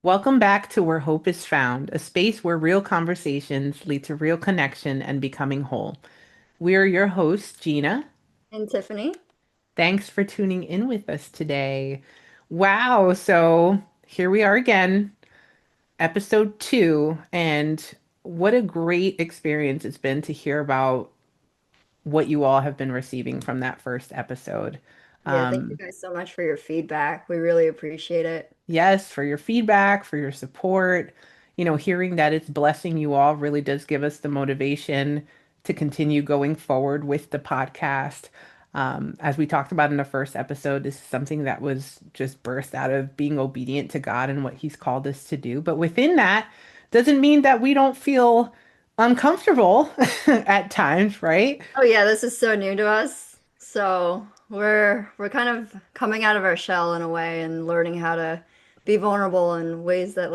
Welcome back to Where Hope is Found, a space where real conversations lead to real connection and becoming whole. We are your hosts, Gina. And Tiffany. Thanks for tuning in with us today. Wow, so here we are again, episode 2, and what a great experience it's been to hear about what you all have been receiving from that first episode. Yeah, thank you Um, guys so much for your feedback. We really appreciate it. Yes, for your feedback, for your support. Hearing that it's blessing you all really does give us the motivation to continue going forward with the podcast. As we talked about in the first episode, this is something that was just birthed out of being obedient to God and what He's called us to do. But within that, doesn't mean that we don't feel uncomfortable at times, right? Oh yeah, this is so new to us. So we're kind of coming out of our shell in a way and learning how to be vulnerable in ways that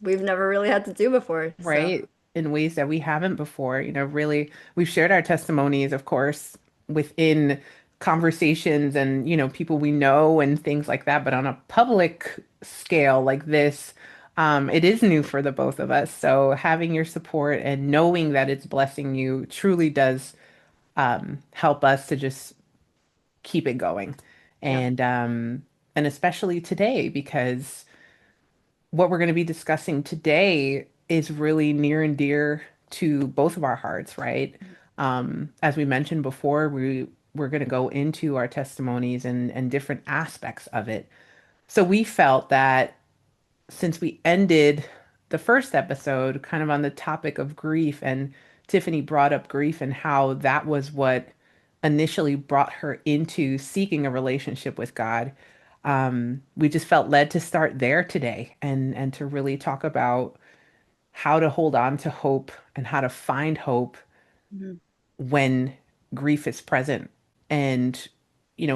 we've never really had to do before. So Right? In ways that we haven't before. Really, we've shared our testimonies, of course, within conversations and, people we know and things like that. But on a public scale like this, it is new for the both of us. So having your support and knowing that it's blessing you truly does help us to just keep it going. yeah. And especially today, because what we're going to be discussing today is really near and dear to both of our hearts, right? As we mentioned before, we're going to go into our testimonies and different aspects of it. So we felt that since we ended the first episode kind of on the topic of grief, and Tiffany brought up grief and how that was what initially brought her into seeking a relationship with God. We just felt led to start there today and to really talk about how to hold on to hope and how to find hope Mhm. when grief is present. And,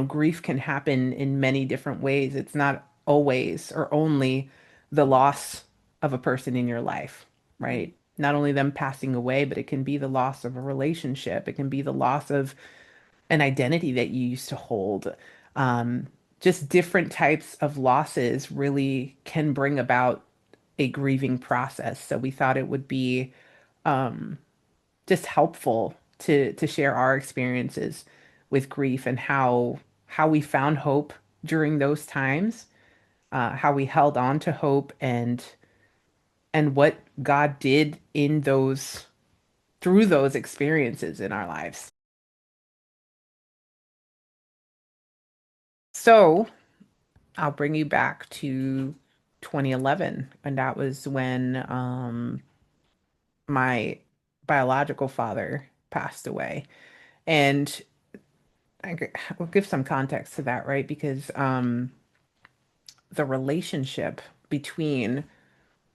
grief can happen in many different ways. It's not always or only the loss of a person in your life, Mhm. right? Not only them passing away, but it can be the loss of a relationship. It can be the loss of an identity that you used to hold. Um, just different types of losses really can bring about a grieving process. So we thought it would be just helpful to share our experiences with grief and how we found hope during those times, how we held on to hope and what God did in those through those experiences in our lives. So I'll bring you back to 2011, and that was when my biological father passed away. And will give some context to that, right? Because the relationship between,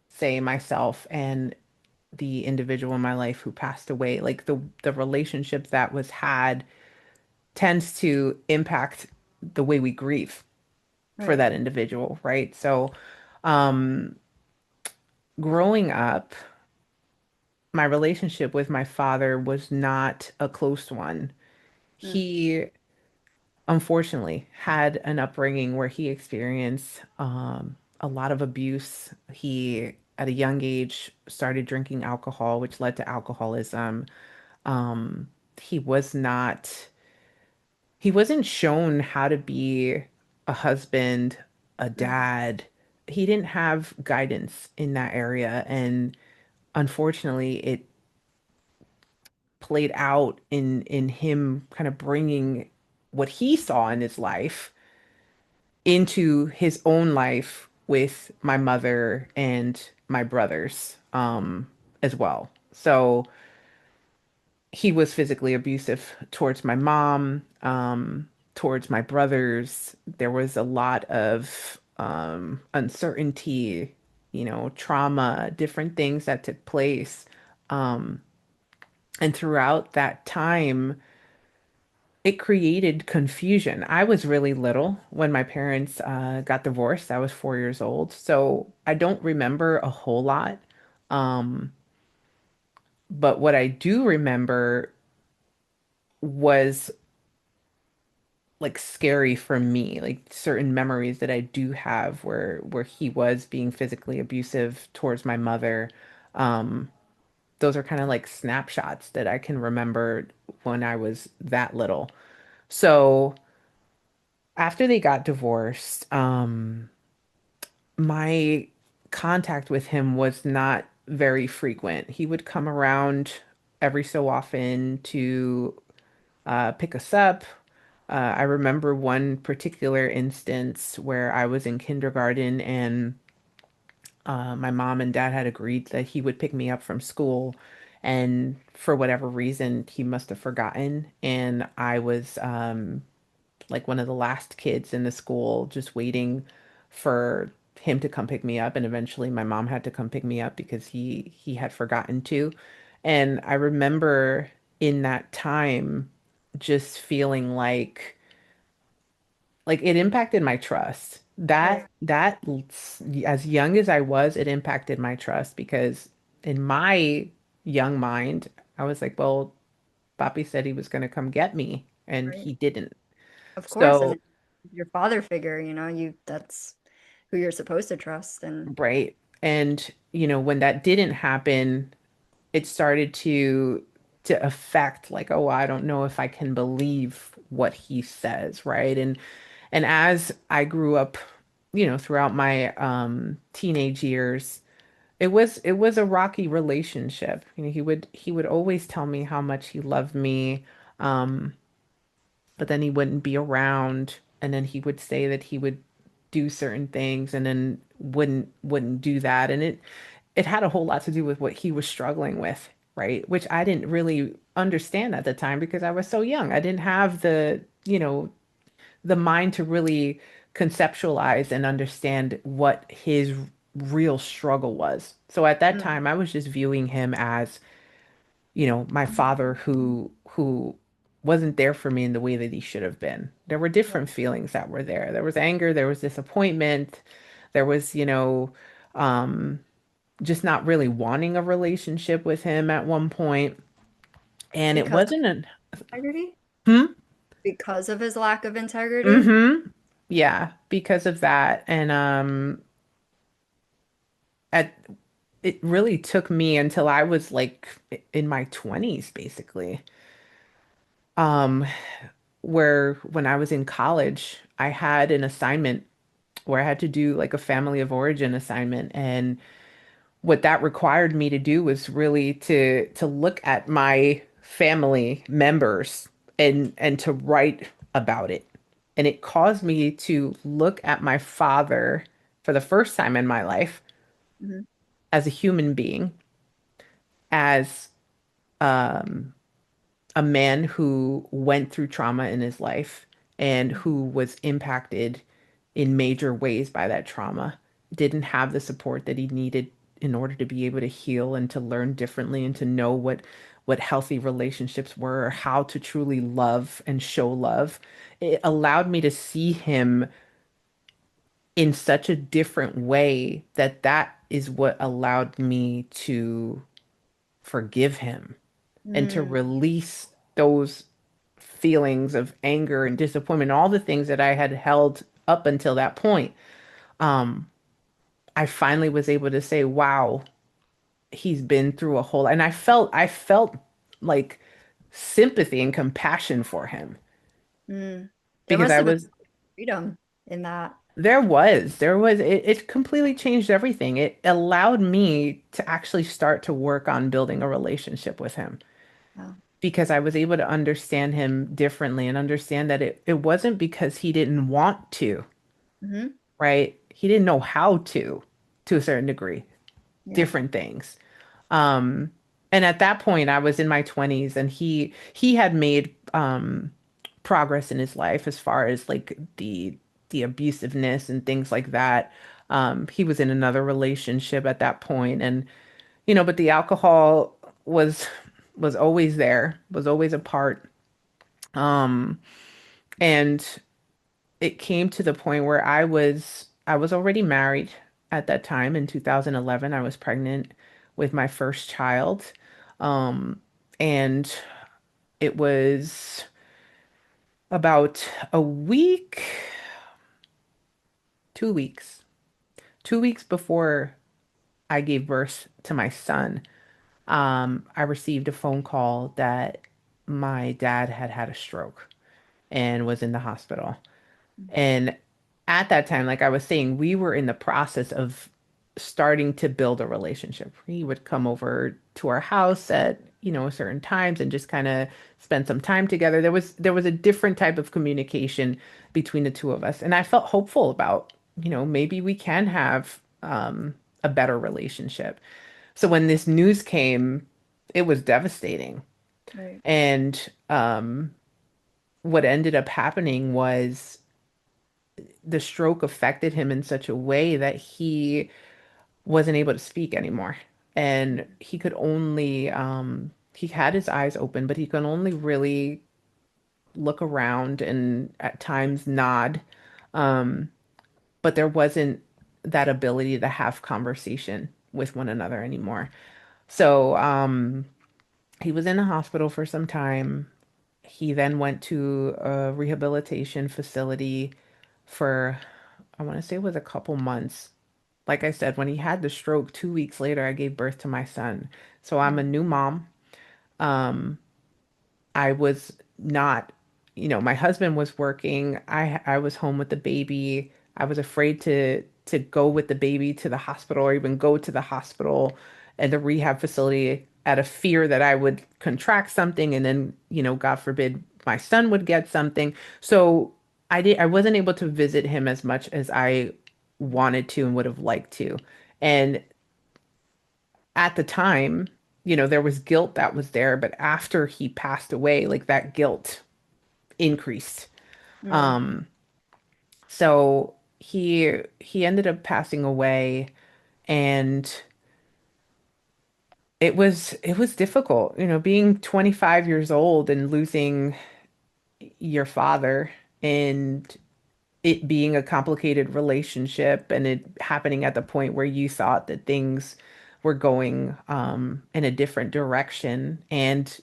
say, myself and the individual in my life who passed away, like the relationship that was had tends to impact the way we grieve for Right. that individual, right? So, um, growing up, my relationship with my father was not a close one. Mm. He unfortunately had an upbringing where he experienced a lot of abuse. He, at a young age, started drinking alcohol, which led to alcoholism. Um, he was not, he wasn't shown how to be a husband, a Mm. dad. He didn't have guidance in that area. And unfortunately, it played out in him kind of bringing what he saw in his life into his own life with my mother and my brothers as well. So he was physically abusive towards my mom, towards my brothers. There was a lot of uncertainty, trauma, different things that took place. Um, and throughout that time, it created confusion. I was really little when my parents got divorced. I was 4 years old, so I don't remember a whole lot. Um, but what I do remember was like scary for me, like certain memories that I do have where he was being physically abusive towards my mother. Um, those are kind of like snapshots that I can remember when I was that little. So after they got divorced, my contact with him was not very frequent. He would come around every so often to pick us up. I remember one particular instance where I was in kindergarten and my mom and dad had agreed that he would pick me up from school. And for whatever reason, he must have forgotten. And I was like one of the last kids in the school, just waiting for him to come pick me up. And eventually my mom had to come pick me up because he had forgotten to. And I remember in that time just feeling like it impacted my trust. Right. That as young as I was, it impacted my trust because in my young mind, I was like, well, Papi said he was going to come get me, and Right. he didn't. Of course, and So, it's your father figure, you that's who you're supposed to trust and right. And, when that didn't happen, it started to affect like, oh, I don't know if I can believe what he says, right? And as I grew up, throughout my teenage years, it was a rocky relationship. He would always tell me how much he loved me, um, but then he wouldn't be around, and then he would say that he would do certain things and then wouldn't do that. And it had a whole lot to do with what he was struggling with, right? Which I didn't really understand at the time because I was so young. I didn't have the mind to really conceptualize and understand what his real struggle was. So at that mm, time, I was just viewing him as, my father who wasn't there for me in the way that he should have been. There were right. different feelings that were there. There was anger, there was disappointment, there was, um, just not really wanting a relationship with him at one point. And it Because of wasn't an integrity? hmm? Because of his lack of integrity? Mm-hmm. Yeah, because of that. And at it really took me until I was like in my 20s, basically. Um, where when I was in college, I had an assignment where I had to do like a family of origin assignment. And what that required me to do was really to look at my family members and to write about it. And it caused me to look at my father for the first time in my life Hmm. as a human being, as um, a man who went through trauma in his life and who was impacted in major ways by that trauma, didn't have the support that he needed in order to be able to heal and to learn differently and to know what healthy relationships were or how to truly love and show love. It allowed me to see him in such a different way that is what allowed me to forgive him and to Mm, release those feelings of anger and disappointment, all the things that I had held up until that point. Um, I finally was able to say, wow, he's been through a whole, and I felt like sympathy and compassion for him mm. There because must I have been was freedom in that. it completely changed everything. It allowed me to actually start to work on building a relationship with him Yeah. because I was able to understand him differently and understand that it wasn't because he didn't want to, Hmm. right? He didn't know how to a certain degree, Yeah. different things. Um, and at that point, I was in my 20s, and he had made progress in his life as far as like the abusiveness and things like that. He was in another relationship at that point, and but the alcohol was always there, was always a part. Um, and it came to the point where I was already married at that time in 2011. I was pregnant with my first child. Um, and it was about a week, 2 weeks, 2 weeks before I gave birth to my son, I received a phone call that my dad had had a stroke and was in the hospital. And at that time, like I was saying, we were in the process of starting to build a relationship. He would come over to our house at, certain times and just kind of spend some time together. There was a different type of communication between the two of us. And I felt hopeful about, maybe we can have a better relationship. So when this news came, it was devastating. Right. And what ended up happening was the stroke affected him in such a way that he wasn't able to speak anymore. And he had his eyes open, but he could only really look around and at times nod. Um, but there wasn't that ability to have conversation with one another anymore. So, he was in the hospital for some time. He then went to a rehabilitation facility for, I want to say it was a couple months. Like I said, when he had the stroke, 2 weeks later, I gave birth to my son. So I'm a new mom. Um, I was not, my husband was working. I was home with the baby. I was afraid to go with the baby to the hospital or even go to the hospital and the rehab facility out of fear that I would contract something and then, God forbid, my son would get something. So I wasn't able to visit him as much as I wanted to and would have liked to. And at the time, there was guilt that was there, but after he passed away, like that guilt increased. Mm. Um, so he ended up passing away, and it was difficult, being 25 years old and losing your father and it being a complicated relationship and it happening at the point where you thought that things were going in a different direction and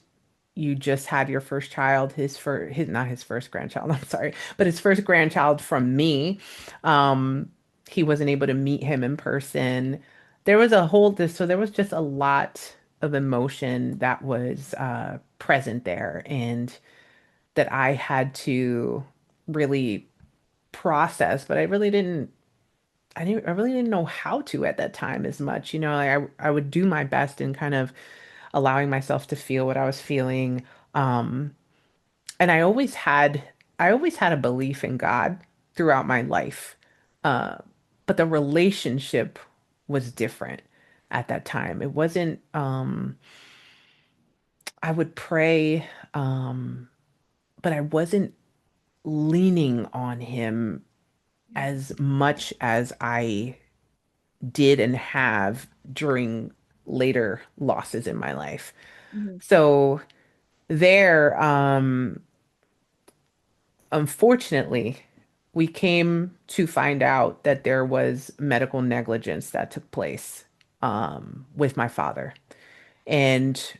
you just had your first child, his not his first grandchild, I'm sorry, but his first grandchild from me. Um, he wasn't able to meet him in person. There was a whole this so there was just a lot of emotion that was present there and that I had to really process, but I really didn't know how to at that time as much. I would do my best in kind of allowing myself to feel what I was feeling. Um, and I always had a belief in God throughout my life. Uh, but the relationship was different at that time. It wasn't, I would pray, but I wasn't leaning on him as much as I did and have during later losses in my life. Mhm. So there, unfortunately, we came to find out that there was medical negligence that took place with my father. And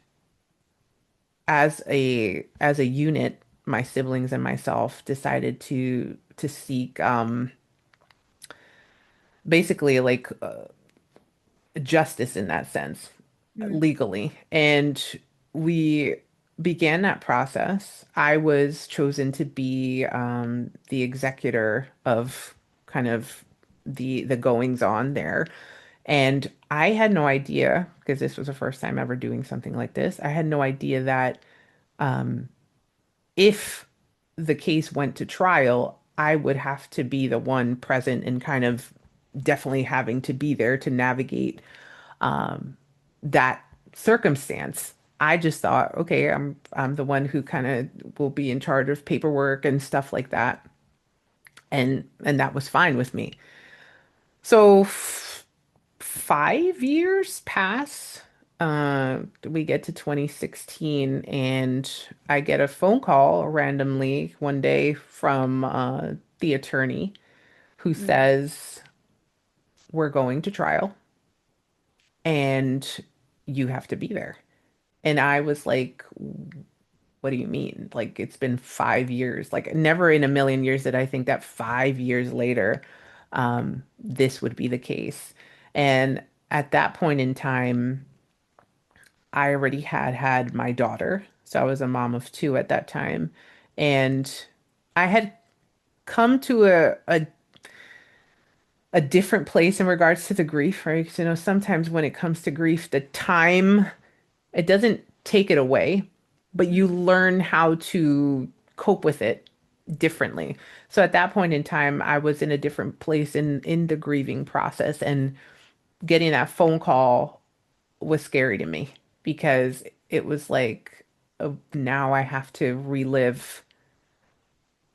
as a unit, my siblings and myself decided to seek basically like justice in that sense, Mm. legally. And we began that process. I was chosen to be the executor of kind of the goings on there. And I had no idea, because this was the first time ever doing something like this. I had no idea that if the case went to trial, I would have to be the one present and kind of definitely having to be there to navigate that circumstance. I just thought, okay, I'm the one who kind of will be in charge of paperwork and stuff like that. And that was fine with me. So 5 years pass. We get to 2016 and I get a phone call randomly one day from the attorney who Mm. says, we're going to trial and you have to be there. And I was like, what do you mean? Like it's been 5 years. Like never in a million years did I think that 5 years later, this would be the case. And at that point in time, I already had my daughter. So I was a mom of two at that time. And I had come to a different place in regards to the grief, right? 'Cause, sometimes when it comes to grief, the time, it doesn't take it away, but you learn how to cope with it differently. So at that point in time, I was in a different place in the grieving process, and getting that phone call was scary to me because it was like, now I have to relive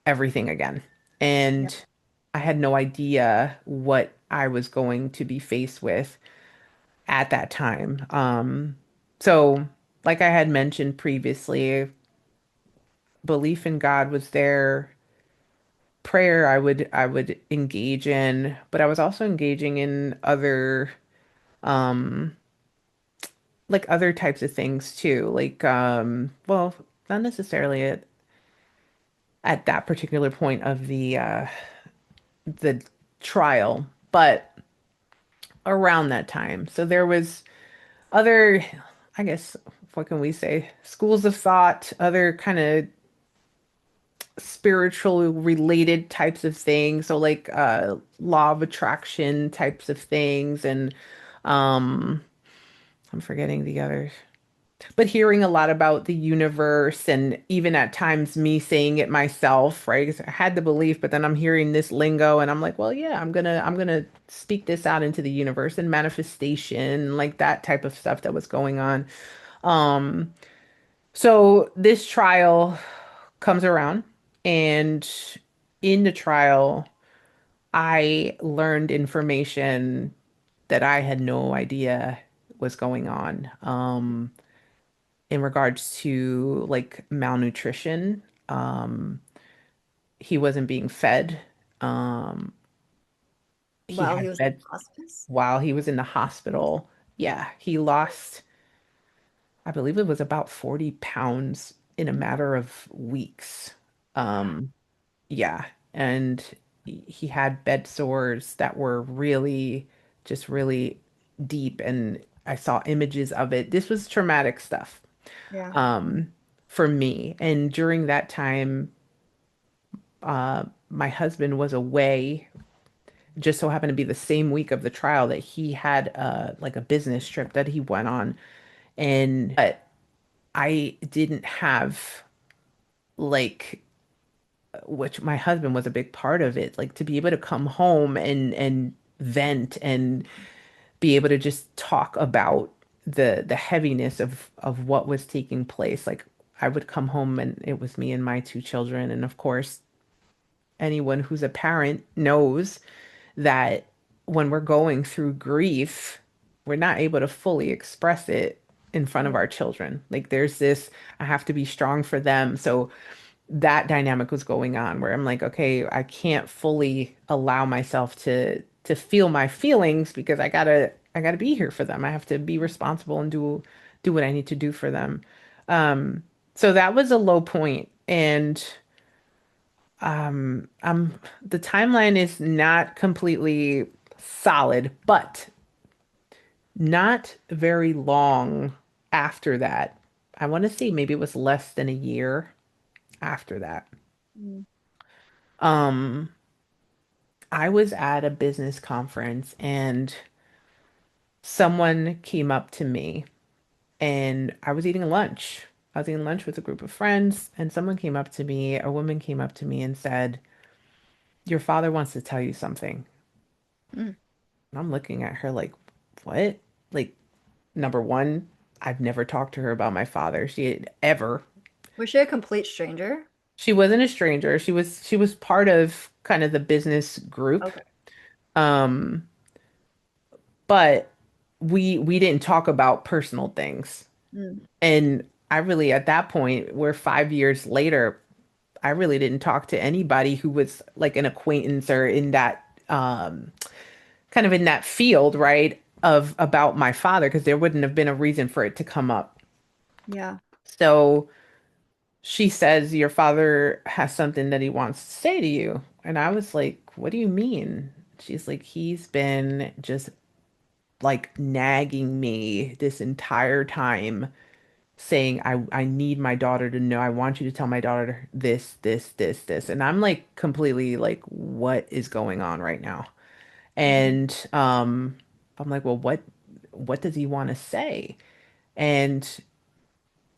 everything again. Yeah. And I had no idea what I was going to be faced with at that time. So, like I had mentioned previously, belief in God was there. Prayer I would engage in, but I was also engaging in um other types of things too. Like well, not necessarily at that particular point of the trial, but around that time. So there was other, I guess, what can we say? Schools of thought, other kind of spiritual related types of things. So like law of attraction types of things, and um I'm forgetting the others. But hearing a lot about the universe, and even at times me saying it myself, right? 'Cause I had the belief, but then I'm hearing this lingo and I'm like, well, yeah, I'm gonna speak this out into the universe, and manifestation, like that type of stuff that was going on. Um, so this trial comes around, and in the trial, I learned information that I had no idea was going on. In regards to like malnutrition. He wasn't being fed. Um, he While he had was in bed hospice. while he was in the hospital. Yeah, he lost, I believe it was about 40 pounds in a matter of weeks. Um, yeah, and he had bed sores that were really, just really deep, and I saw images of it. This was traumatic stuff. Yeah. um, for me. And during that time, my husband was away, just so happened to be the same week of the trial that he had like a business trip that he went on. And but I didn't have like, which my husband was a big part of it, like to be able to come home and vent and be able to just talk about the heaviness of what was taking place. Like I would come home and it was me and my two children, and of course anyone who's a parent knows that when we're going through grief, we're not able to fully express it in front of Yeah. our children. Like there's this, I have to be strong for them. So that dynamic was going on where I'm like, okay, I can't fully allow myself to feel my feelings because I gotta be here for them. I have to be responsible and do what I need to do for them. So that was a low point. And the timeline is not completely solid, but not very long after that. I want to say maybe it was less than a year after that. Mm. Um, I was at a business conference, and someone came up to me, and I was eating lunch. I was eating lunch with a group of friends, and someone came up to me, a woman came up to me and said, "Your father wants to tell you something." Mm. And I'm looking at her like, what? Like, number one, I've never talked to her about my father. She had ever. Was she a complete stranger? She wasn't a stranger. She was part of kind of the business group. Okay. Um, but we didn't talk about personal things. Mm. And I really, at that point, we're 5 years later, I really didn't talk to anybody who was like an acquaintance or in that kind of in that field, right? Of about my father, because there wouldn't have been a reason for it to come up. Yeah. So she says your father has something that he wants to say to you. And I was like, what do you mean? She's like, he's been just like nagging me this entire time, saying, I need my daughter to know. I want you to tell my daughter this, this, this, this. And I'm like completely like, what is going on right now? Mhm. And I'm like, well, what does he want to say? And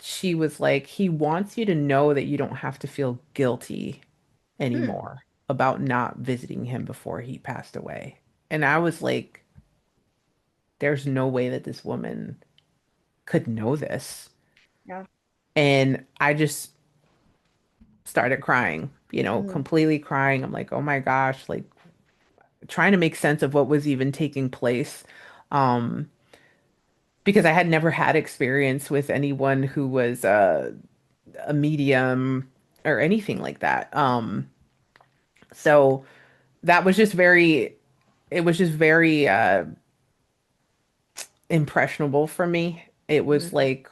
she was like, he wants you to know that you don't have to feel guilty Hmm. anymore about not visiting him before he passed away. And I was like, there's no way that this woman could know this. Yeah. And I just started crying, Mm. completely crying. I'm like, oh my gosh, like trying to make sense of what was even taking place. Um, because I had never had experience with anyone who was a medium or anything like that. So that was just very, it was just very impressionable for me. It was Mm. like,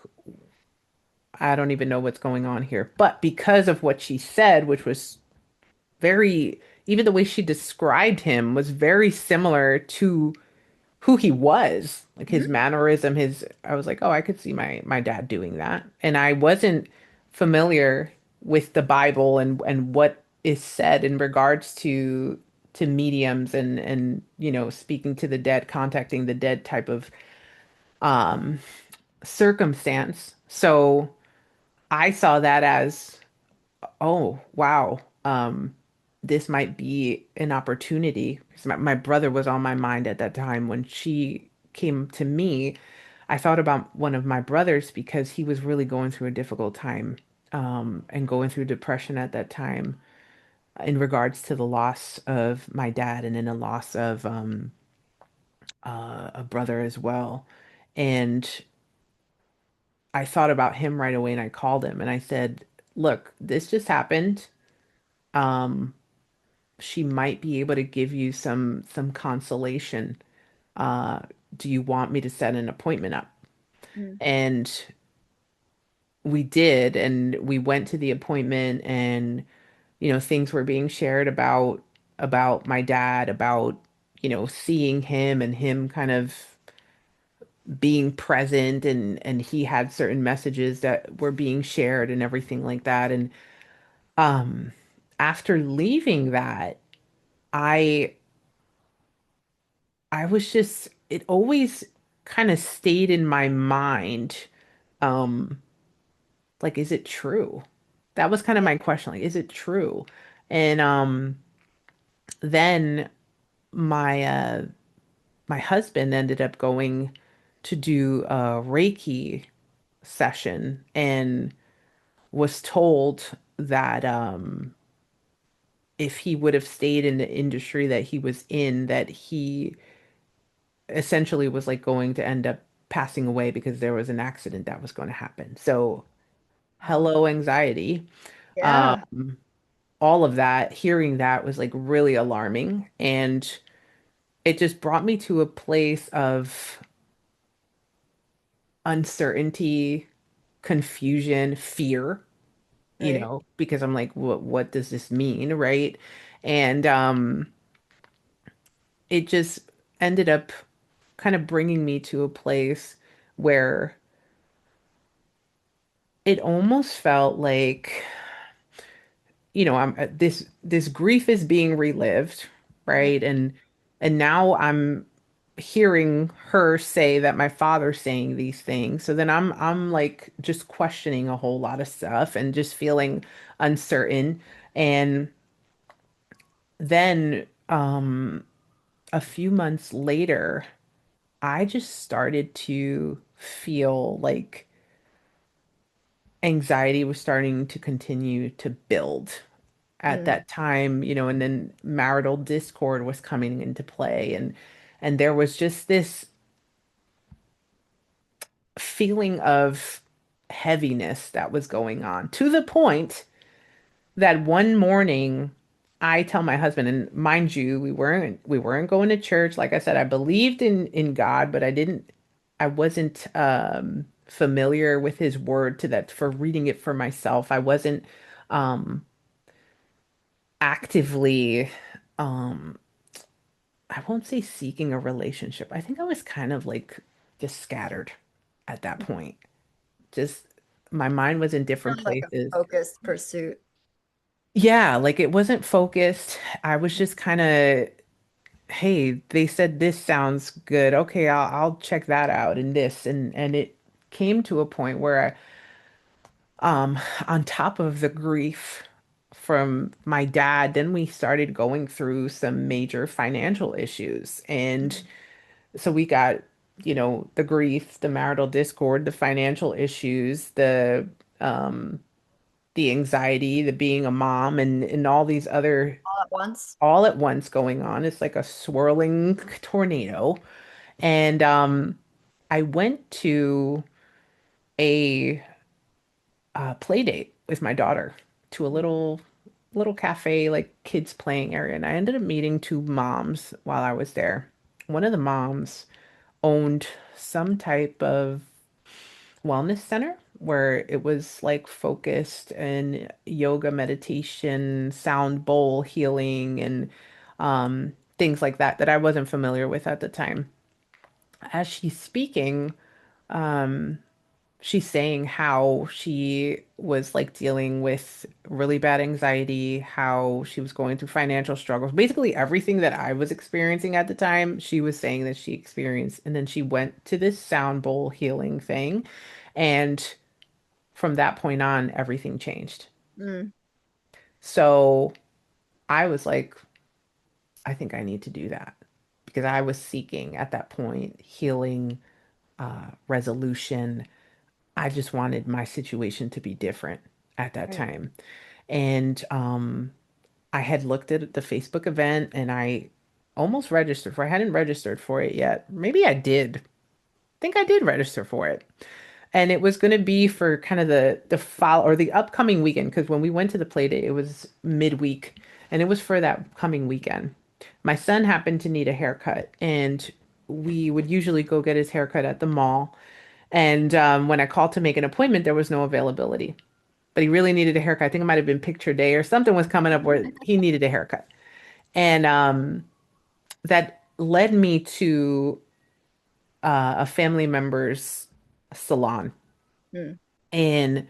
I don't even know what's going on here. But because of what she said, which was very, even the way she described him was very similar to who he was, like his Mhm. mannerism, I was like, oh, I could see my dad doing that. And I wasn't familiar with the Bible and what is said in regards to mediums and speaking to the dead, contacting the dead type of um circumstance. So I saw that as, oh, wow. This might be an opportunity. 'Cause my brother was on my mind at that time when she came to me. I thought about one of my brothers because he was really going through a difficult time, and going through depression at that time in regards to the loss of my dad and then the loss of a brother as well. And I thought about him right away and I called him and I said, look, this just happened. Um, she might be able to give you some consolation. Uh, do you want me to set an appointment up? Mm. And we did, and we went to the appointment, and things were being shared about my dad, about seeing him and him kind of being present, and he had certain messages that were being shared and everything like that. And um, after leaving that, I I was just, it always kind of stayed in my mind. Um, like, is it true? That was kind of Yeah. my question. Like, is it true? And then my my husband ended up going to do a Reiki session and was told that if he would have stayed in the industry that he was in, that he essentially was like going to end up passing away because there was an accident that was going to happen. So, Wow. hello, anxiety. Yeah. Um, all of that, hearing that was like really alarming. And it just brought me to a place of uncertainty, confusion, fear, Right. because I'm like, what does this mean, right? And it just ended up kind of bringing me to a place where it almost felt like, I'm this grief is being relived, Yeah. right? And now I'm hearing her say that my father's saying these things. So then I'm like just questioning a whole lot of stuff and just feeling uncertain. And then a few months later, I just started to feel like anxiety was starting to continue to build at Mm. that time, and then marital discord was coming into play, and there was just this feeling of heaviness that was going on to the point that one morning I tell my husband, and mind you, we weren't going to church. Like I said, I believed in God, but I wasn't familiar with his word to that for reading it for myself. I wasn't um actively um I won't say seeking a relationship. I think I was kind of like just scattered at that point. Just my mind was in different Not like a places. focused pursuit. Yeah, like it wasn't focused. I was just kind of, hey, they said this sounds good. Okay, I'll check that out and this and it came to a point where on top of the grief from my dad, then we started going through some major financial issues. And so we got, the grief, the marital discord, the financial issues, the anxiety, the being a mom and all these other All at once. all at once going on. It's like a swirling tornado. And I went to a play date with my daughter to a little cafe, like kids playing area, and I ended up meeting two moms while I was there. One of the moms owned some type of wellness center where it was like focused in yoga, meditation, sound bowl healing, and things like that that I wasn't familiar with at the time. As she's speaking, she's saying how she was like dealing with really bad anxiety, how she was going through financial struggles, basically everything that I was experiencing at the time, she was saying that she experienced. And then she went to this sound bowl healing thing. And from that point on, everything changed. Mm, So I was like, I think I need to do that because I was seeking at that point healing, resolution. I just wanted my situation to be different at that right. time. And I had looked at the Facebook event and I almost registered for it. I hadn't registered for it yet. Maybe I did. I think I did register for it. And it was going to be for kind of the fall or the upcoming weekend because when we went to the play date, it was midweek and it was for that coming weekend. My son happened to need a haircut and we would usually go get his haircut at the mall. And when I called to make an appointment, there was no availability. But he really needed a haircut. I think it might have been picture day or something was coming up where he needed a haircut. And that led me to a family member's salon. Mm. And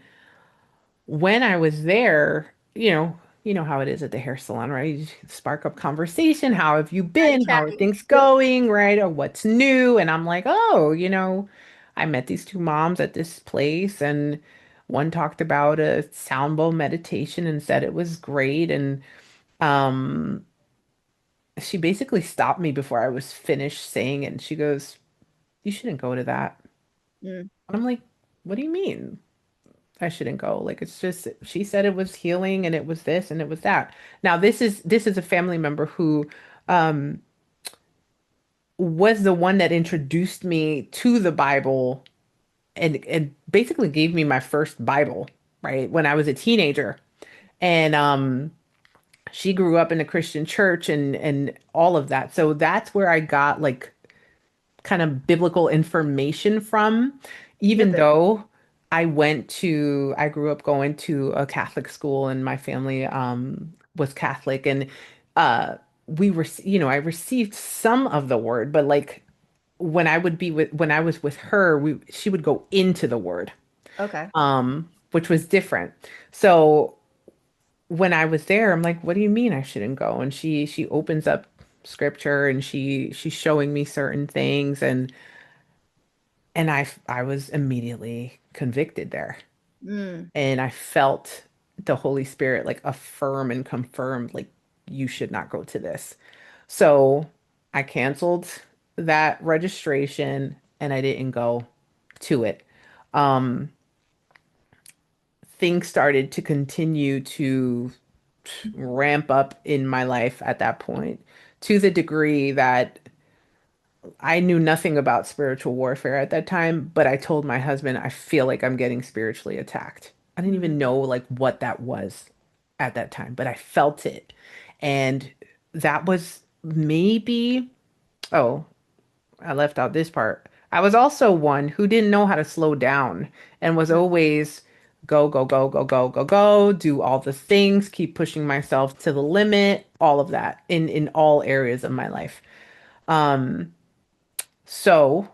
when I was there, you know how it is at the hair salon, right? You spark up conversation. How have you Chatty, been? How are chatty. things going, right? Or what's new? And I'm like, oh, I met these two moms at this place, and one talked about a sound bowl meditation and said it was great. And um, she basically stopped me before I was finished saying it. And she goes, "You shouldn't go to that." Mm. And I'm like, "What do you mean? I shouldn't go. Like it's just she said it was healing and it was this and it was that. Now this is a family member who um was the one that introduced me to the Bible and basically gave me my first Bible, right? When I was a teenager. And she grew up in a Christian church and all of that. So that's where I got like kind of biblical information from, even Snippet. though I grew up going to a Catholic school and my family was Catholic and uh we were, I received some of the word, but like when I was with her, she would go into the word, Okay. which was different. So when I was there, I'm like, what do you mean I shouldn't go? And she opens up scripture and she's showing me certain things and I was immediately convicted there. Mm. And I felt the Holy Spirit like affirm and confirm, like, you should not go to this. So I canceled that registration and I didn't go to it. Um, things started to continue to ramp up in my life at that point to the degree that I knew nothing about spiritual warfare at that time, but I told my husband, I feel like I'm getting spiritually attacked. I didn't even Mm. know like what that was at that time, but I felt it. And that was maybe, oh, I left out this part. I was also one who didn't know how to slow down and was Mm, always go, go, go, go, go, go, go, do all the things, keep pushing myself to the limit, all of that in all areas of my life. Um, so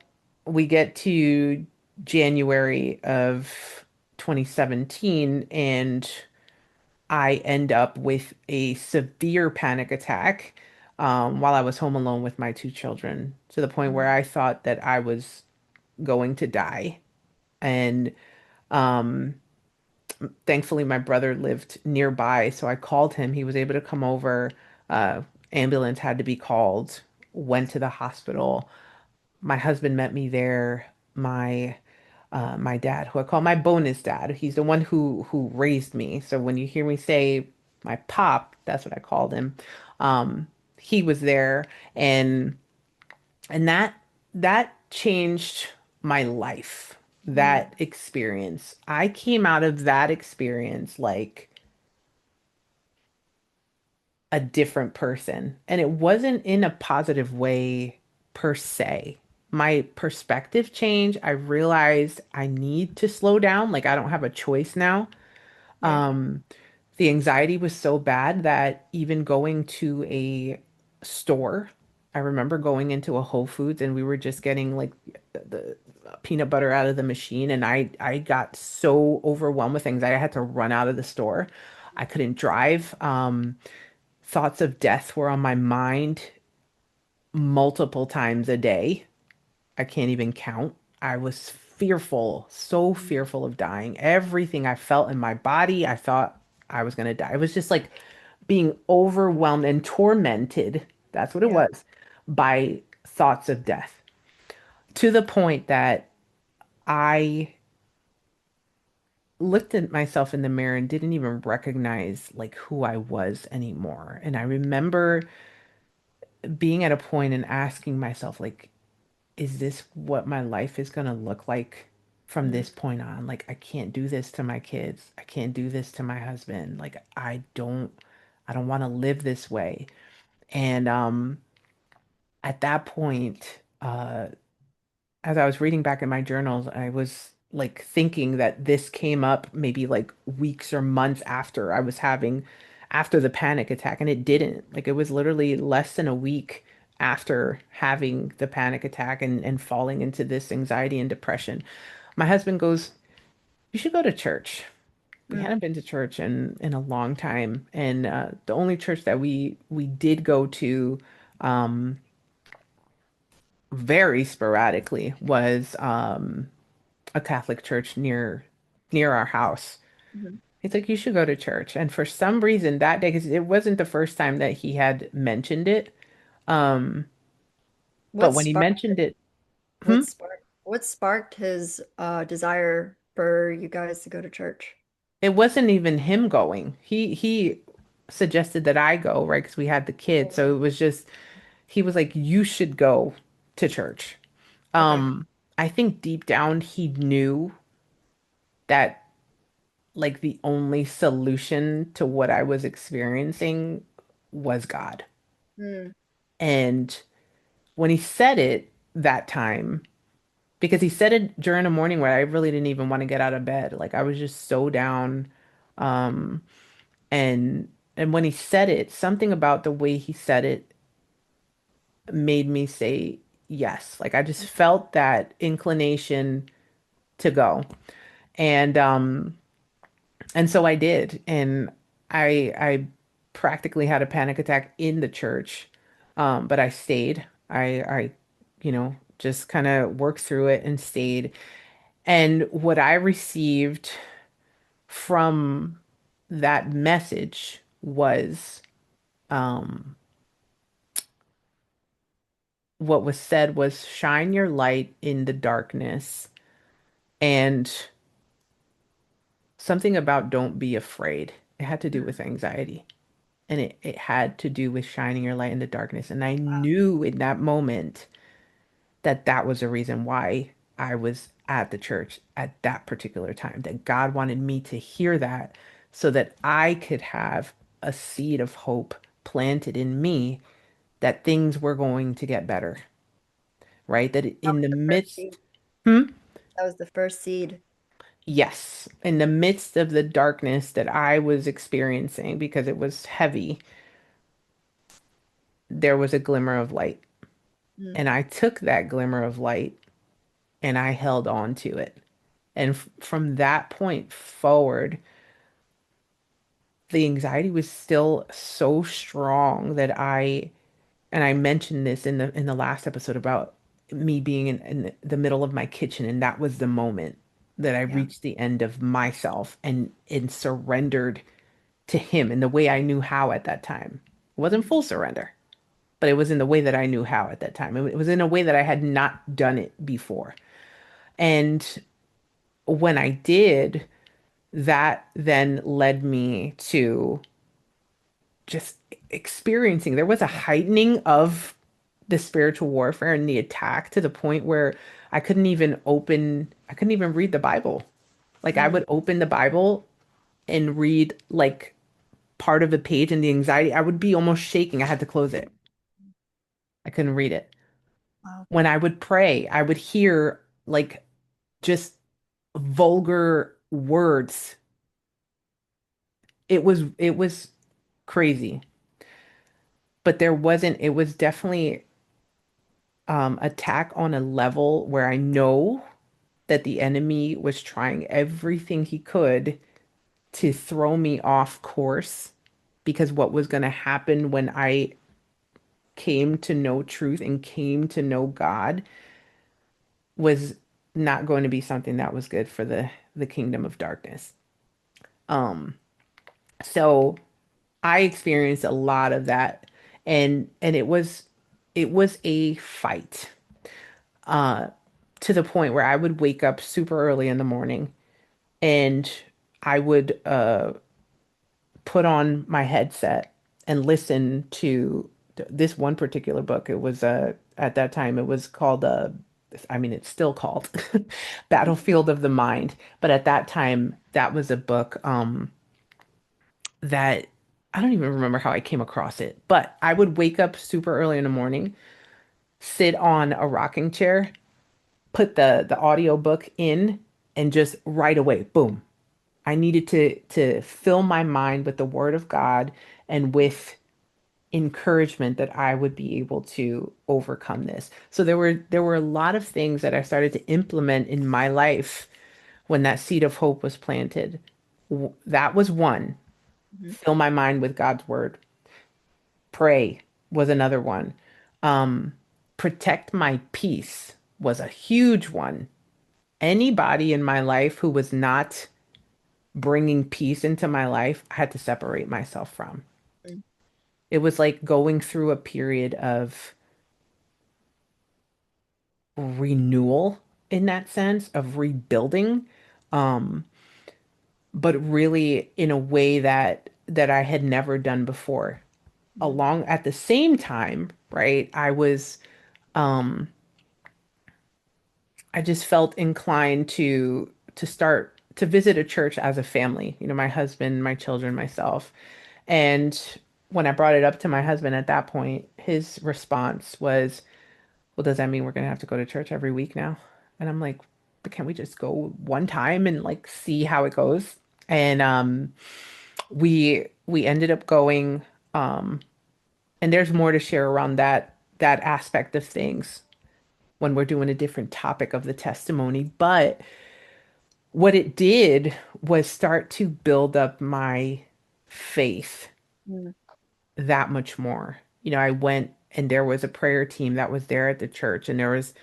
we get to January of 2017 and I end up with a severe panic attack while I was home alone with my two children to the point where mm, I thought that I was going to die. And um, thankfully, my brother lived nearby, so I called him. He was able to come over. Uh, Ambulance had to be called, went to the hospital. My husband met me there. My dad, who I call my bonus dad, he's the one who raised me. So when you hear me say my pop, that's what I called him. Um, he was there, and and that changed my life. mm. That experience. I came out of that experience like a different person. And it wasn't in a positive way per se. My perspective changed. I realized I need to slow down. Like I don't have a choice now. Yeah. Um, the anxiety was so bad that even going to a store, I remember going into a Whole Foods and we were just getting like the peanut butter out of the machine and I got so overwhelmed with anxiety. I had to run out of the store. I couldn't drive. Thoughts of death were on my mind multiple times a day. I can't even count. I was fearful, so Mm. fearful of dying. Everything I felt in my body, I thought I was going to die. It was just like being overwhelmed and tormented. That's what it Yeah. was by thoughts of death to the point that I looked at myself in the mirror and didn't even recognize like who I was anymore. And I remember being at a point and asking myself like is this what my life is going to look like from Mm. this point on? Like, I can't do this to my kids. I can't do this to my husband. Like, I don't want to live this way. And at that point, as I was reading back in my journals, I was like thinking that this came up maybe like weeks or months after the panic attack, and it didn't. Like, it was literally less than a week after having the panic attack and falling into this anxiety and depression. My husband goes, "You should go to church." We Mm. hadn't been to church in a long time, and the only church that we did go to um, very sporadically was a Catholic church near our house. Mhm. He's like, you should go to church. And for some reason that day, because it wasn't the first time that he had mentioned it, um, but What when he sparked mentioned it, hmm, what sparked his desire for you guys to go to church? it wasn't even him going. He suggested that I go, right? Because we had the kids. Oh. So it was just he was like, you should go to church. Okay. Um, I think deep down he knew that like the only solution to what I was experiencing was God. Mm. And when he said it that time, because he said it during a morning where I really didn't even want to get out of bed. Like I was just so down. Um, and when he said it, something about the way he said it made me say yes. Like I just felt that inclination to go. And and so I did. And I practically had a panic attack in the church. But I stayed. I just kind of worked through it and stayed. And what I received from that message was um, what was said was shine your light in the darkness and something about don't be afraid. It had to do Mm. with anxiety and it had to do with shining your light in the darkness. And I knew in that moment that that was the reason why I was at the church at that particular time, that God wanted me to hear that so that I could have a seed of hope planted in me that things were going to get better. right? That That in was the the first seed. midst, hmm? That was the first seed. Yes, in the midst of the darkness that I was experiencing because it was heavy, there was a glimmer of light. Mm, And I took that glimmer of light and I held on to it. And from that point forward, the anxiety was still so strong that and I mentioned this in the last episode about me being in the middle of my kitchen, and that was the moment that I yeah. reached the end of myself and surrendered to him in the way I knew how at that time. It wasn't Mm, full surrender, but it was in the way that I knew how at that time. It was in a way that I had not done it before. And when I did, that then led me to just experiencing, there was a heightening of the spiritual warfare and the attack to the point where I couldn't even read the Bible. Like I mm, would open the Bible and read like part of a page and the anxiety, I would be almost shaking. I had to close it. I couldn't read it. wow. When I would pray, I would hear like just vulgar words. It was crazy. But there wasn't, it was definitely attack on a level where I know that the enemy was trying everything he could to throw me off course because what was going to happen when I came to know truth and came to know God was not going to be something that was good for the kingdom of darkness. Um, so I experienced a lot of that, and it was a fight uh to the point where I would wake up super early in the morning and I would put on my headset and listen to this one particular book. It was at that time it was called I mean it's still called Battlefield of the Mind, but at that time that was a book that I don't even remember how I came across it, but I would wake up super early in the morning, sit on a rocking chair, put the audio book in, and just right away, boom. I needed to fill my mind with the word of God and with encouragement that I would be able to overcome this. So there were a lot of things that I started to implement in my life when that seed of hope was planted. That was one. Mhm. Fill my mind with God's word. Pray was another one. Um, Protect my peace was a huge one. Anybody in my life who was not bringing peace into my life, I had to separate myself from. Mm, It was like going through a period of renewal in that sense, of rebuilding, um, but really in a way that I had never done before. mm, Along at the same time, right, um I just felt inclined to start to visit a church as a family, you know, my husband, my children, myself. And when I brought it up to my husband at that point, his response was, well, does that mean we're gonna have to go to church every week now? And I'm like, but can't we just go one time and like see how it goes? And we ended up going, um, and there's more to share around that aspect of things when we're doing a different topic of the testimony. But what it did was start to build up my faith mm, that much more. You know, I went and there was a prayer team that was there at the church, and there was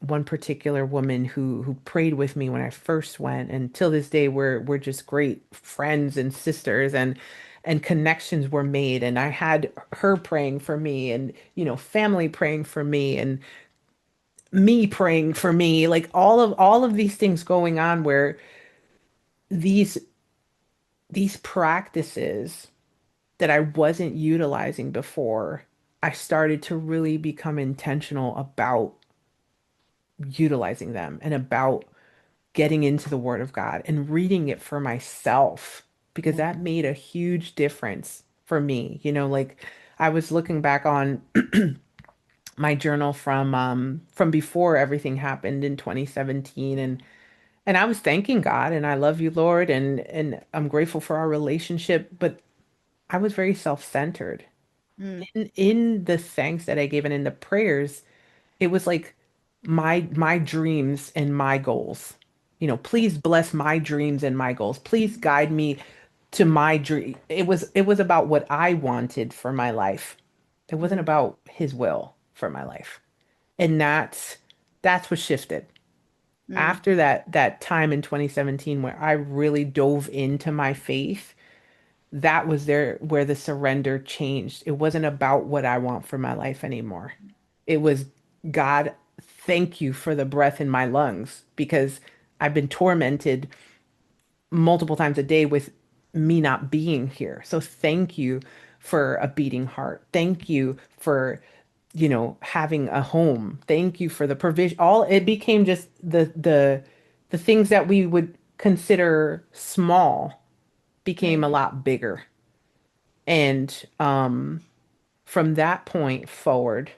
one particular woman who prayed with me when I first went, and till this day we're just great friends and sisters, and connections were made, and I had her praying for me, and you know, family praying for me, and me praying for me, like all of these things going on where these these practices that I wasn't utilizing before, I started to really become intentional about utilizing them and about getting into the Word of God and reading it for myself because mm, that made a huge difference for me. You know, like I was looking back on my journal from before everything happened in 2017, and I was thanking God, and I love you, Lord, and I'm grateful for our relationship, but I was very self-centered. Mm. In the thanks that I gave and in the prayers, it was like my dreams and my goals. Please bless my dreams and my goals. Please guide me to my dream. It was about what I wanted for my life. It wasn't Mm. about his will for my life. And that's what shifted. Mm. After that time in 2017 where I really dove into my faith, that was there where the surrender changed. It wasn't about what I want for my life anymore. It was, God, thank you for the breath in my lungs because I've been tormented multiple times a day with me not being here. So thank you for a beating heart. Thank you for, having a home. Thank you for the provision. All it became just the things that we would consider small became Right. a lot bigger. And from that point forward,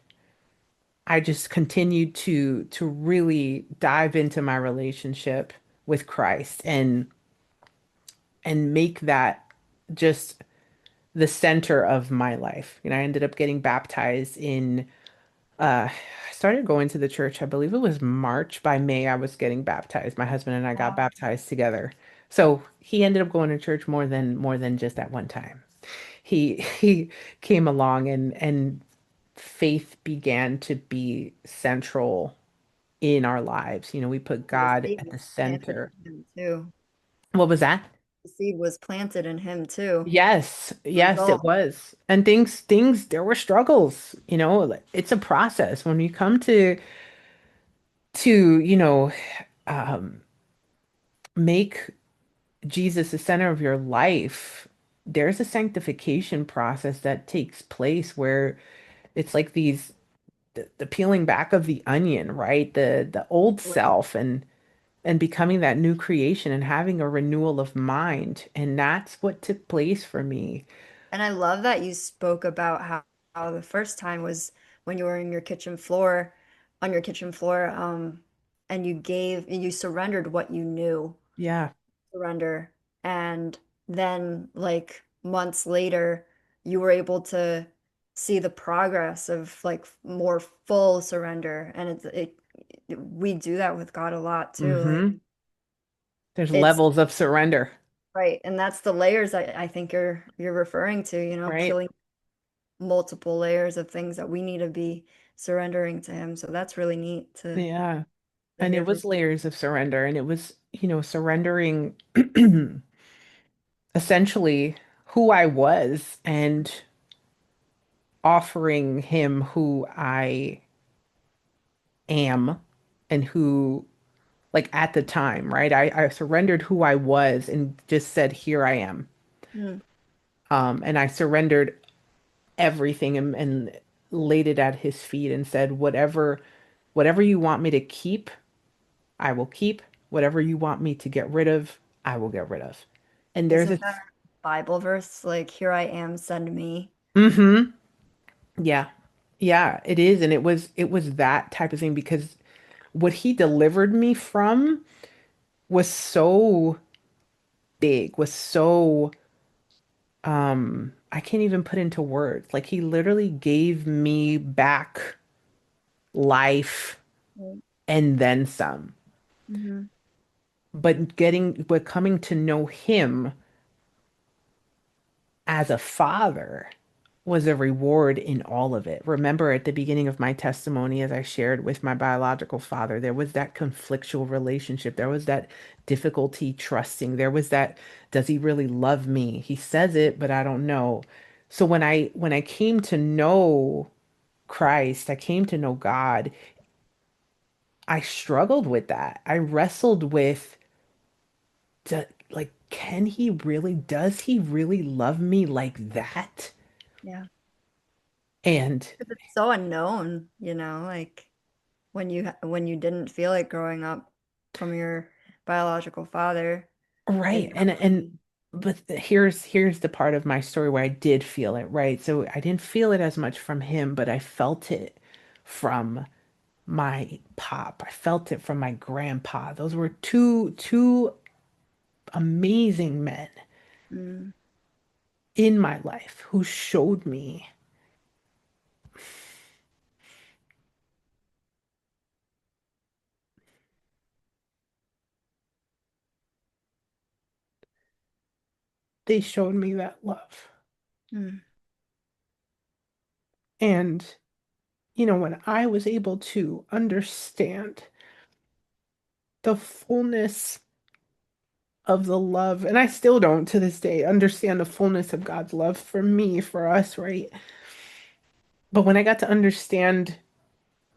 I just continued to really dive into my relationship with Christ and make that just the center of my life. I ended up getting baptized I started going to the church, I believe it was March. By May, I was getting baptized. My husband and I got Wow. baptized together. So he ended up going to church more than just at one time. He came along and faith began to be central in our lives. We put The God seed at the was planted center. in him too. What was that? The seed was planted in him too. Yes, yes, it Result. was. And things, there were struggles, it's a process. When you come to, um, make Jesus the center of your life, there's a sanctification process that takes place where it's like the peeling back of the onion, right? The old Right. self and becoming that new creation and having a renewal of mind. And that's what took place for me. And I love that you spoke about how the first time was when you were in your kitchen floor, on your kitchen floor, and you surrendered what you knew, Yeah. surrender. And then like months later, you were able to see the progress of like more full surrender. And we do that with God a lot too. Like Hmm. There's it's levels of surrender, right. And that's the layers I think you're referring to, right? peeling multiple layers of things that we need to be surrendering to him. So that's really neat Yeah. to And hear it from. was layers of surrender, and it was, surrendering essentially who I was and offering him who I am and who, like at the time, right? I surrendered who I was and just said, here I am. Mm. And I surrendered everything and laid it at his feet and said, whatever you want me to keep, I will keep. Whatever you want me to get rid of, I will get rid of. And there's Isn't a, that a Bible verse? Like, here I am, send me. mm-hmm. Yeah. Yeah, it is. And it was that type of thing because what he delivered me from was so big, was so I can't even put into words. Like he literally gave me back life and then some. Mm-hmm. But coming to know him as a father was a reward in all of it. Remember at the beginning of my testimony, as I shared with my biological father, there was that conflictual relationship. There was that difficulty trusting. There was that, does he really love me? He says it, but I don't know. So when I came to know Christ, I came to know God, I struggled with that. I wrestled with, like, does he really love me like that? Yeah. And Because it's so unknown, like when you didn't feel it growing up from your biological father, right. it And definitely. but here's the part of my story where I did feel it, right? So I didn't feel it as much from him, but I felt it from my pop. I felt it from my grandpa. Those were two amazing men Mm, in my life who showed me, they showed me that love. mm, And, when I was able to understand the fullness of the love, and I still don't to this day understand the fullness of God's love for me, for us, right? But when I got to understand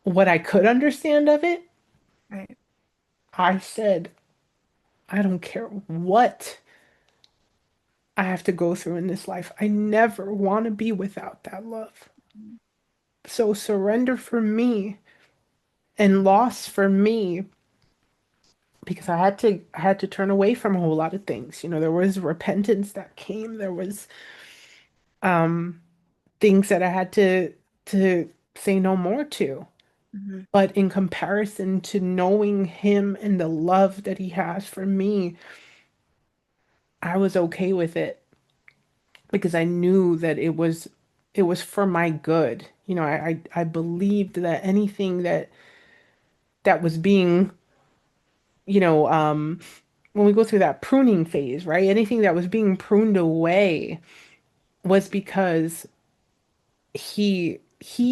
what I could understand of it, right. I said, I don't care what I have to go through in this life. I never want to be without that love. So surrender for me and loss for me, because I had to turn away from a whole lot of things. There was repentance that came. There was um things that I had to say no more to. Mhm. But in comparison to knowing him and the love that he has for me, I was okay with it because I knew that it was for my good. I believed that anything that was being, you know, when we go through that pruning phase, right? Anything that was being pruned away was because he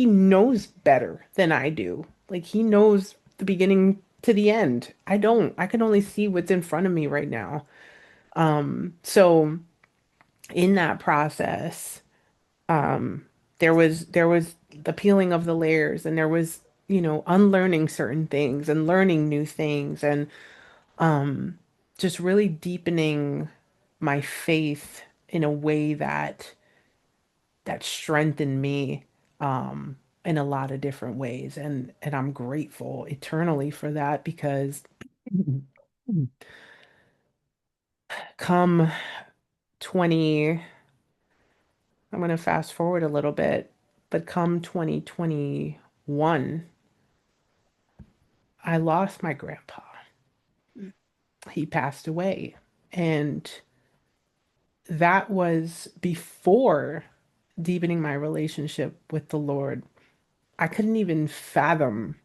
knows better than I do. Like he knows the beginning to the end. I don't. I can only see what's in front of me right now. So in that process, there was the peeling of the layers, and there was, unlearning certain things and learning new things, and just really deepening my faith in a way that strengthened me in a lot of different ways, and I'm grateful eternally for that because come 20 I'm going to fast forward a little bit, but come 2021, I lost my grandpa. Mm, He passed away. And that was before deepening my relationship with the Lord. I couldn't even fathom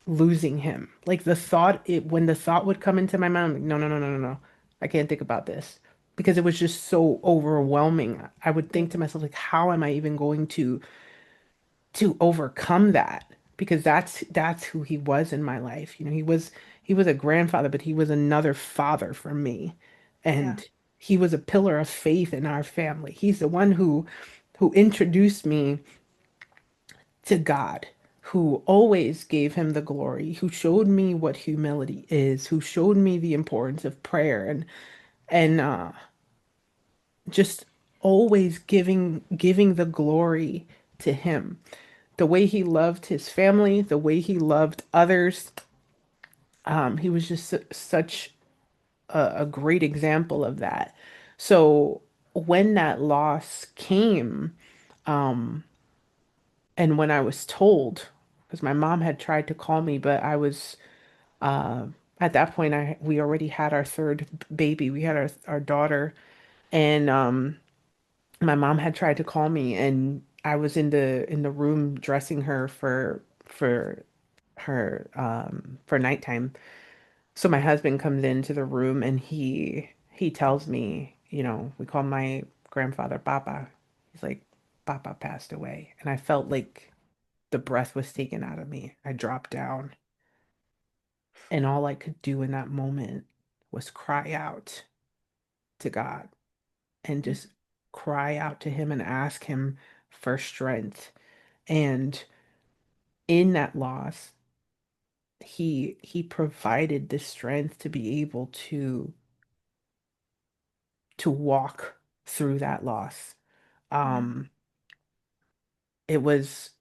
losing him. Like when the thought would come into my mind, I'm like, no, no, no, no, no, no. I can't think about this because it was just so overwhelming. I would yeah, think to myself, like, how am I even going to overcome that? Because that's who he was in my life. He was a grandfather, but he was another father for me. yeah, And he was a pillar of faith in our family. He's the one who introduced me to God, who always gave him the glory, who showed me what humility is, who showed me the importance of prayer, and just always giving the glory to him. The way he loved his family, the way he loved others. He was just such a great example of that. So when that loss came, and when I was told, because my mom had tried to call me, but I was uh, at that point we already had our third baby. We had our daughter, and my mom had tried to call me, and I was in the room dressing her for her for nighttime. So my husband comes into the room, and he tells me, we call my grandfather Papa. He's like, Papa passed away. And I felt like the breath was taken out of me. I dropped down, and all I could do in that moment was cry out to God and mm, just cry out to him and ask him for strength. And in that loss, he provided the strength to be able to walk through that loss. yeah, Um,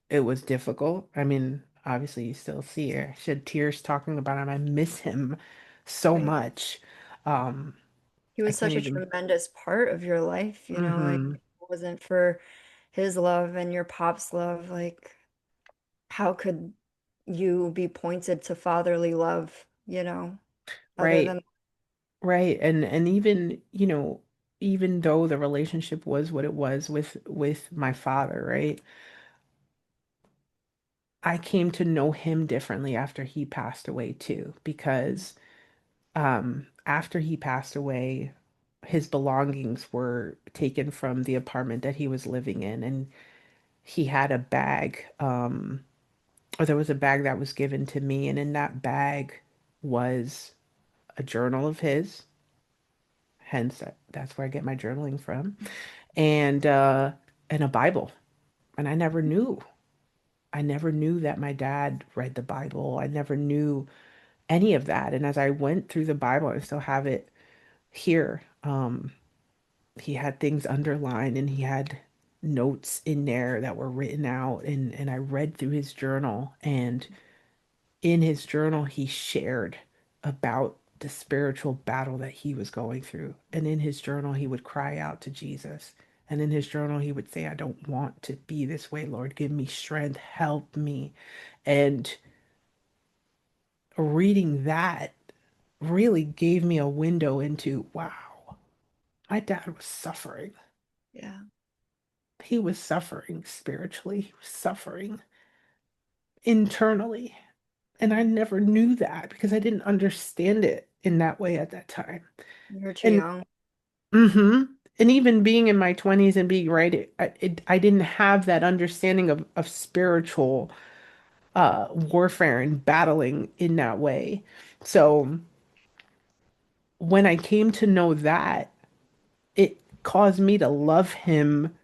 it was difficult. I mean, obviously you still see her. I shed tears talking about him. I miss him so right. much. Um, He I was can't such a even. tremendous part of your life, like Hmm. if it wasn't for his love and your pop's love, like how could you be pointed to fatherly love, other Right. than Right. And even, even though the relationship was what it was with my father, right? I came to know him differently after he passed away too, because after he passed away, his belongings were taken from the apartment that he was living in, and he had a bag, or there was a bag that was given to me, and in that bag was a journal of his, hence that's where I get my journaling from, and a Bible. And I never knew. I never knew that my dad read the Bible. I never knew any of that. And as I went through the Bible, I still have it here. He had things underlined and he had notes in there that were written out, and I read through his journal, and in his journal he shared about the spiritual battle that he was going through. And in his journal he would cry out to Jesus. And in his journal he would say, I don't want to be this way, Lord. Give me strength, help me. And reading that really gave me a window into, wow, my dad was suffering. yeah, He was suffering spiritually, he was suffering internally. And I never knew that because I didn't understand it in that way at that time. you're too And young. hmm and even being in my 20s and being right, I didn't have that understanding of spiritual warfare and battling in that way. So when I came to know that, it caused me to love him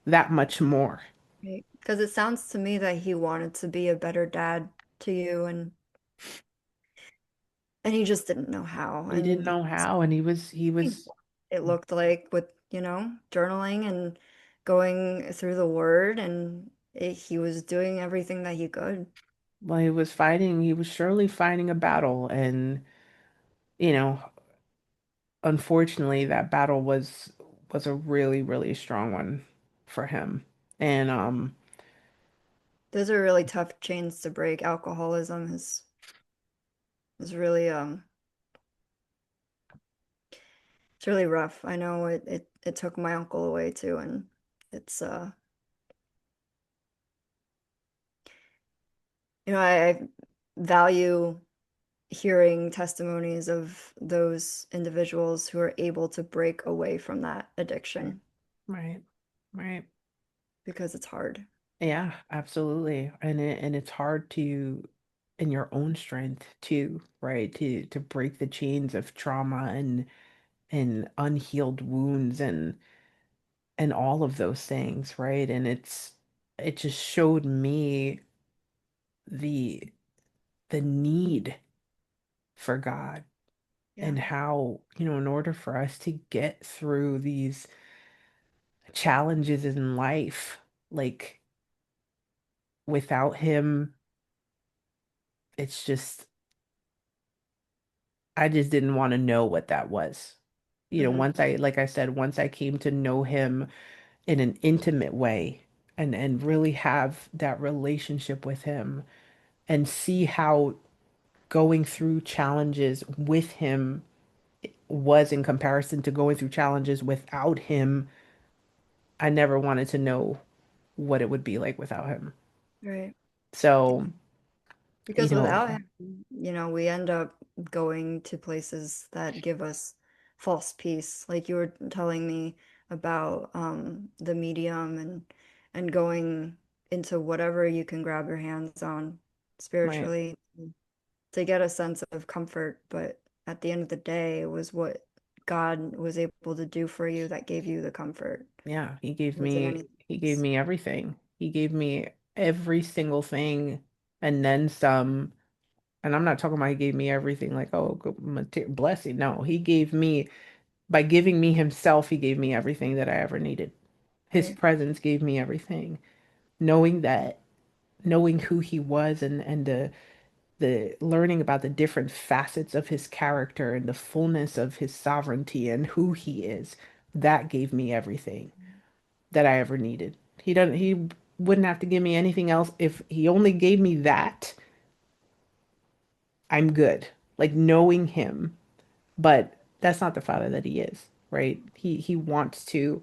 that much more. Right. Because it sounds to me that he wanted to be a better dad to you, and he just didn't know how. He didn't And know how, and he was it looked like with, journaling and going through the word, and he was doing everything that he could. well, he was surely fighting a battle, and you know, unfortunately that battle was a really, really strong one for him. And Those are really tough chains to break. Alcoholism is really it's really rough. I know it took my uncle away too, and it's I value hearing testimonies of those individuals who are able to break away from that right, addiction right, right. because it's hard. Yeah, absolutely. And it's hard to in your own strength too, right? To break the chains of trauma and unhealed wounds and all of those things, right? And it just showed me the the need for God, Yeah. and how, in order for us to get through these challenges in life, like without him, it's just I just didn't want to know what that was. Hmm. Like I said, once I came to know him in an intimate way and really have that relationship with him and see how going through challenges with him was in comparison to going through challenges without him, I never wanted to know what it would be like without him. Right. So, you Because know, without him, we end up going to places that give us false peace. Like you were telling me about the medium and going into whatever you can grab your hands on right. spiritually to get a sense of comfort. But at the end of the day, it was what God was able to do for you that gave you the comfort. Yeah, It wasn't anything he gave else. me everything. He gave me every single thing and then some. And I'm not talking about he gave me everything like, oh, blessing. No, he gave me, by giving me himself, he gave me everything that I ever needed. His Right. presence gave me everything. Knowing that, knowing who he was, and the learning about the different facets of his character and the fullness of his sovereignty and who he is, that gave me everything that I ever needed. He doesn't. He. wouldn't have to give me anything else. If he only gave me that, I'm good. Like knowing him, but that's not the father that he is, right? He wants to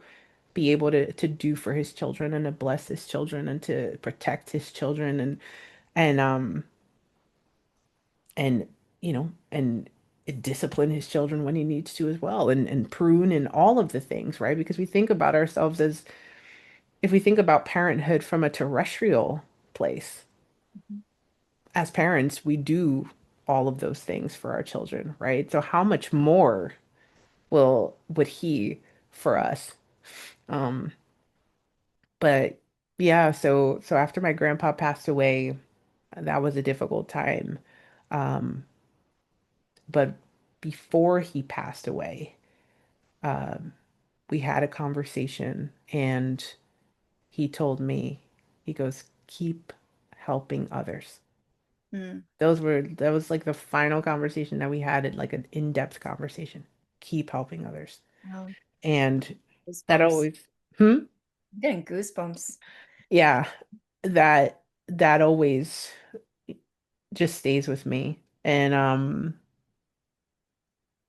be able to do for his children and to bless his children and to protect his children and and and discipline his children when he needs to as well and prune and all of the things, right? Because we think about ourselves as if we think about parenthood from a terrestrial place, as parents, we do all of those things for our children, right? So how much more would he for us? Um, but yeah, so after my grandpa passed away, that was a difficult time. Um, but before he passed away, um, we had a conversation and he told me, he goes, keep helping others. Mm. That was like the final conversation that we had, like an in-depth conversation. Keep helping others. Wow. And that Goosebumps. always, hmm? I'm getting goosebumps. Yeah, that always just stays with me. And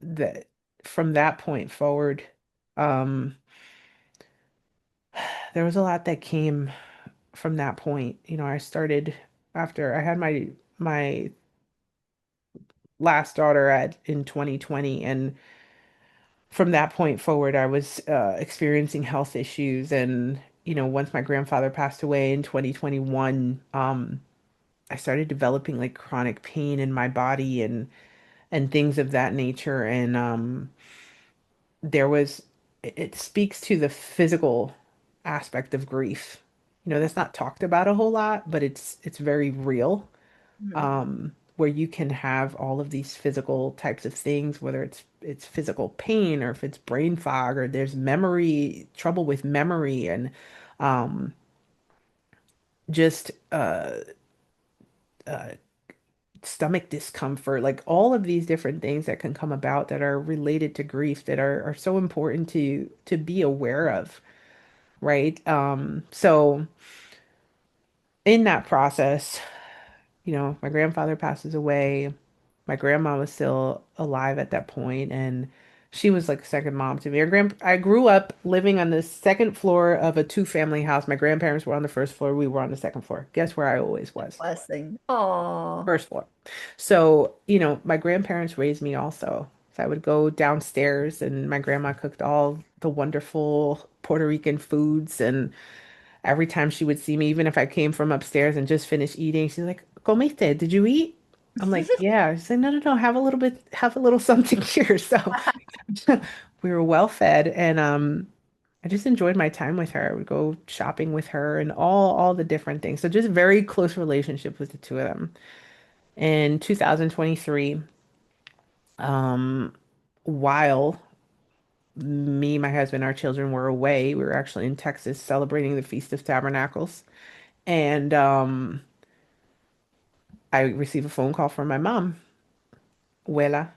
that from that point forward, um there was a lot that came from that point. I started after I had my last daughter at in 2020, and from that point forward, I was experiencing health issues. And once my grandfather passed away in 2021, I started developing like chronic pain in my body and things of that nature. And there was it speaks to the physical aspect of grief. That's not talked about a whole lot, but it's very real. Mm. Where you can have all of these physical types of things, whether it's physical pain or if it's brain fog or there's memory trouble with memory and um, just uh, stomach discomfort, like all of these different things that can come about that are related to grief that are so important to be aware of, right? So in that process, my grandfather passes away. My grandma was still alive at that point, and she was like a second mom to me. I grew up living on the second floor of a two-family house. My grandparents were on the first floor, we were on the second floor. Guess where I always was? Blessing. Oh. First floor. So, my grandparents raised me also. So I would go downstairs and my grandma cooked all the wonderful Puerto Rican foods. And every time she would see me, even if I came from upstairs and just finished eating, she's like, "Comiste? Did you eat?" I'm like, "Yeah." She's like, "No, no, no, have a little bit, have a little something here." So we were well fed, and I just enjoyed my time with her. I would go shopping with her and all the different things. So just very close relationship with the two of them. In 2023, um, while me, my husband, our children were away, we were actually in Texas celebrating the Feast of Tabernacles. And I received a phone call from my mom. Abuela,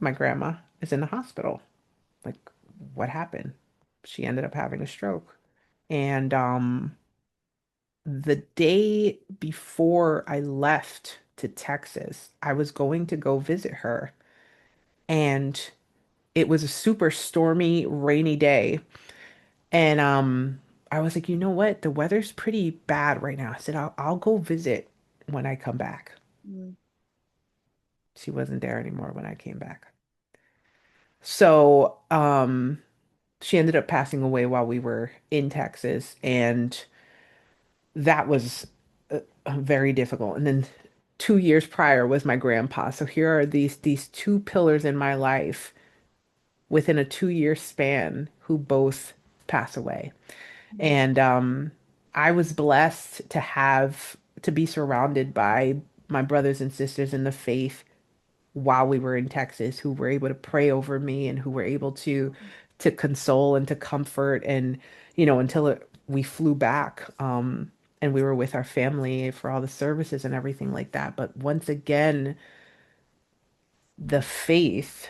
my grandma, is in the hospital. Like, what happened? She ended up having a stroke. And the day before I left to Texas, I was going to go visit her. And it was a super stormy, rainy day. And I was like, you know what? The weather's pretty bad right now. I said, I'll go visit when I come back. Mm. She wasn't there anymore when I came back. So, she ended up passing away while we were in Texas, and that was very difficult. And then 2 years prior was my grandpa. So here are these two pillars in my life within a 2 year span who both pass away. And I was blessed to be surrounded by my brothers and sisters in the faith while we were in Texas who were able to pray over me and who were able to console and to comfort and until we flew back and we were with our family for all the services and everything like that. But once again, the faith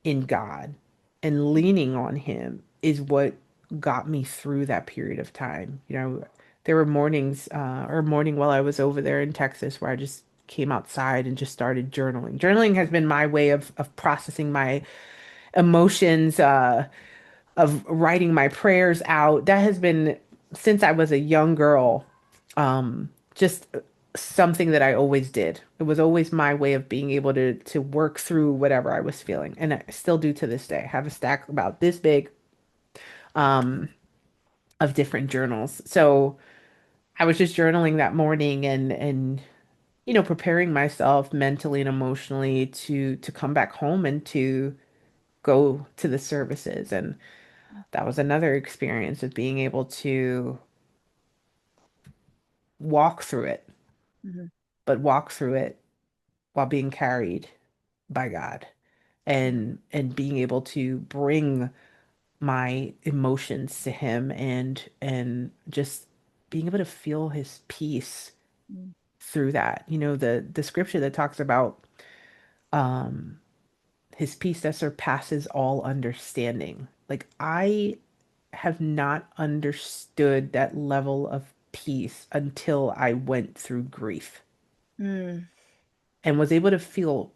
in God and leaning on him is what got me through that period of time. there were mornings or morning while I was over there in Texas where I just came outside and just started journaling. Journaling has been my way of processing my emotions, of writing my prayers out. That has been since I was a young girl, just something that I always did. It was always my way of being able to work through whatever I was feeling, and I still do to this day. I have a stack about this big of different journals. So I was just journaling that morning and preparing myself mentally and emotionally to come back home and to go to the services. And that was another experience of being able to walk through it, Hmm. but walk through it while being carried by God and being able to bring my emotions to him and just being able to feel his peace through that. The scripture that talks about um his peace that surpasses all understanding. Like I have not understood that level of peace until I went through grief Mm. and was able to feel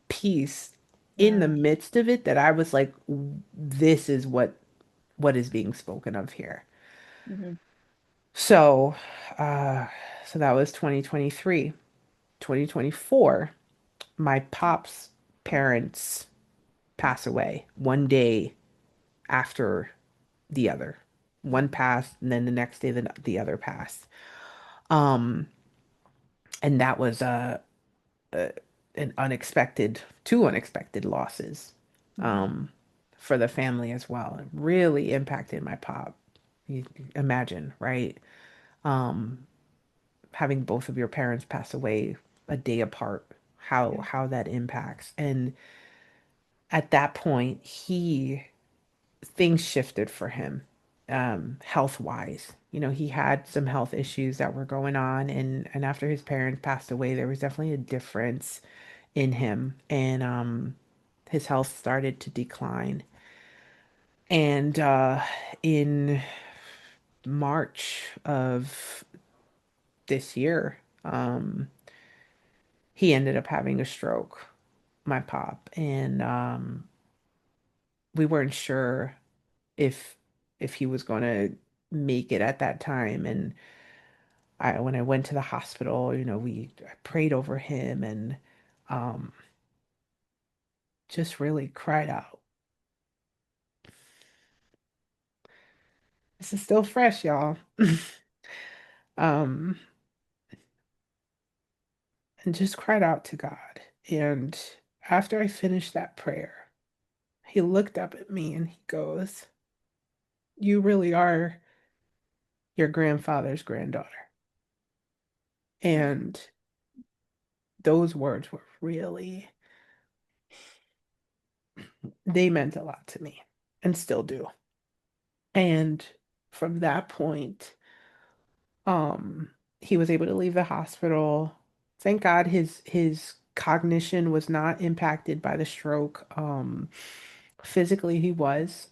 peace in the Yeah. midst of it, that I was like, this is what is being spoken of here. Hmm. So, uh, so that was 2023. 2024, my pop's parents pass away one day after the other. One passed, and then the next day the other passed. Um, and that was an unexpected, two unexpected losses Hmm. um, for the family as well. It really impacted my pop. You imagine, right? Um, Having both of your parents pass away a day apart, Yeah. how that impacts. And at that point, he things shifted for him, health wise. He had some health issues that were going on, and after his parents passed away, there was definitely a difference in him, and his health started to decline. And in March of this year, he ended up having a stroke, my pop, and we weren't sure if he was going to make it at that time. And when I went to the hospital, I prayed over him and um, just really cried out. This is still fresh, y'all. um, and just cried out to God. And after I finished that prayer, he looked up at me and he goes, "You really are your grandfather's granddaughter." And those words were really, they meant a lot to me and still do. And from that point, um, he was able to leave the hospital. Thank God his cognition was not impacted by the stroke. Physically he was.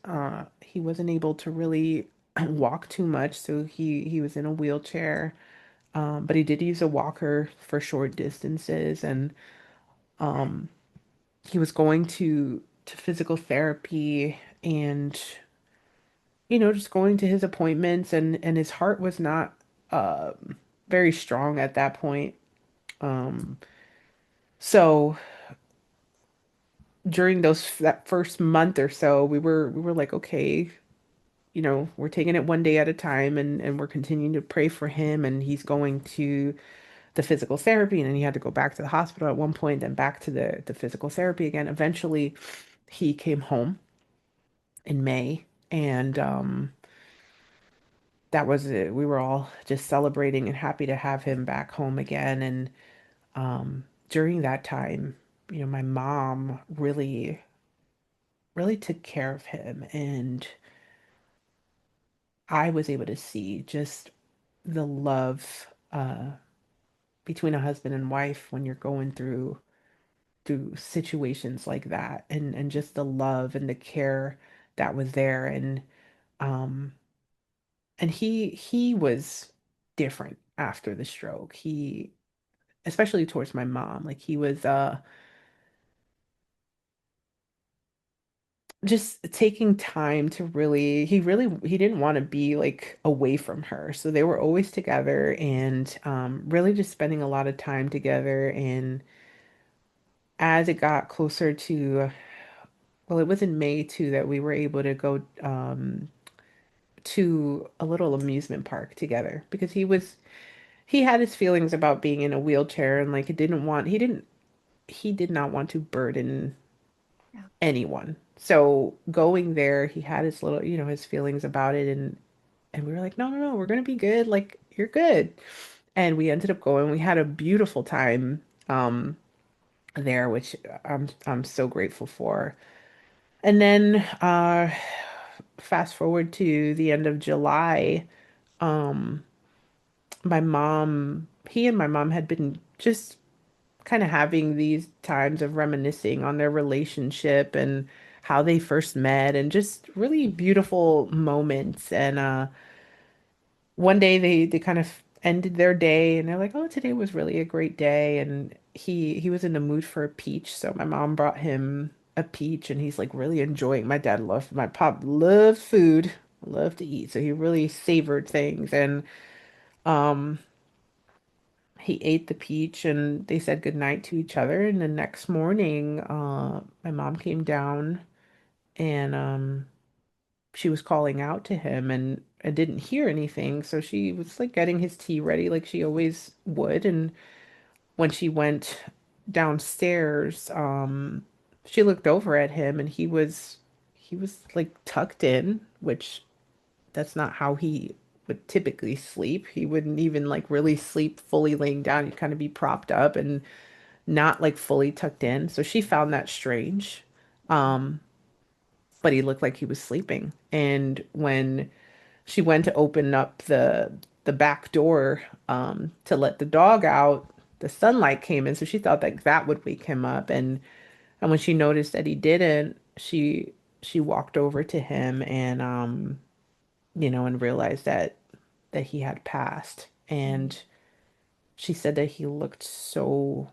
He wasn't able to really walk too much, so he was in a wheelchair. But he did use a walker for short distances, and um, he was going to physical therapy and just going to his appointments, and his heart was not very strong at that point. Um, so during that first month or so, we were like, okay, we're taking it one day at a time, and we're continuing to pray for him, and he's going to the physical therapy, and then he had to go back to the hospital at one point, then back to the physical therapy again. Eventually, he came home in May, and that was it. We were all just celebrating and happy to have him back home again. And during that time, my mom really, really took care of him. And I was able to see just the love between a husband and wife when you're going through situations like that, and just the love and the care that was there. And um and he was. different after the stroke. He, especially towards my mom, like he was just taking time to he didn't want to be like away from her. So they were always together and really just spending a lot of time together. And as it got closer to, well, it was in May too that we were able to go to a little amusement park together because he had his feelings about being in a wheelchair and like he did not want to burden Yeah. anyone. So going there, he had his little, his feelings about it and we were like, no, no, no, we're gonna be good. Like, you're good. And we ended up going. We had a beautiful time there, which I'm so grateful for. And then fast forward to the end of July, um, he and my mom had been just kind of having these times of reminiscing on their relationship and how they first met and just really beautiful moments. And one day they kind of ended their day and they're like, "Oh, today was really a great day." And he was in the mood for a peach, so my mom brought him a peach and he's like really enjoying. My pop loved food, loved to eat, so he really savored things and um he ate the peach and they said goodnight to each other. And the next morning, my mom came down and she was calling out to him and I didn't hear anything. So she was like getting his tea ready like she always would. And when she went downstairs, she looked over at him and he was like tucked in, which that's not how he would typically sleep. He wouldn't even like really sleep fully laying down. He'd kind of be propped up and not like fully tucked in. So she found that strange. Um, but he looked like he was sleeping. And when she went to open up the back door to let the dog out, the sunlight came in, so she thought that that would wake him up. And when she noticed that he didn't, she walked over to him and and realized that he had passed. Mm. And she said that he looked so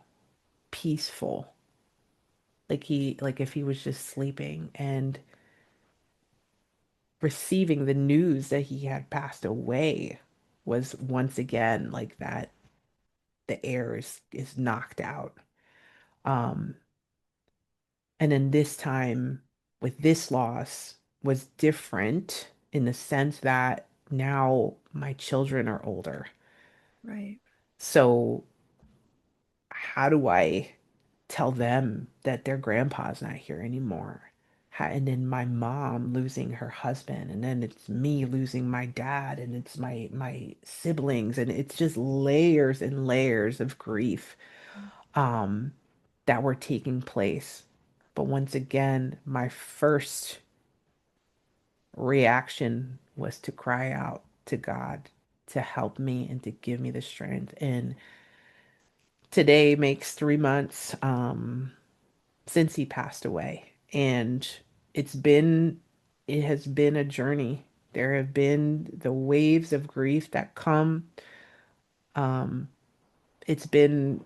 peaceful, like if he was just sleeping and receiving the news that he had passed away was once again like that the air is knocked out. Um, and then this time with this loss was different in the sense that now my children are older. Right. So how do I tell them that their grandpa's not here anymore? And then my mom losing her husband, and then it's me losing my dad, and it's my siblings, and it's just layers and layers of grief um, that were taking place. But once again, my first reaction was to cry out to God to help me and to give me the strength. And today makes 3 months since he passed away. And it's been, it has been a journey. There have been the waves of grief that come. Um, it's been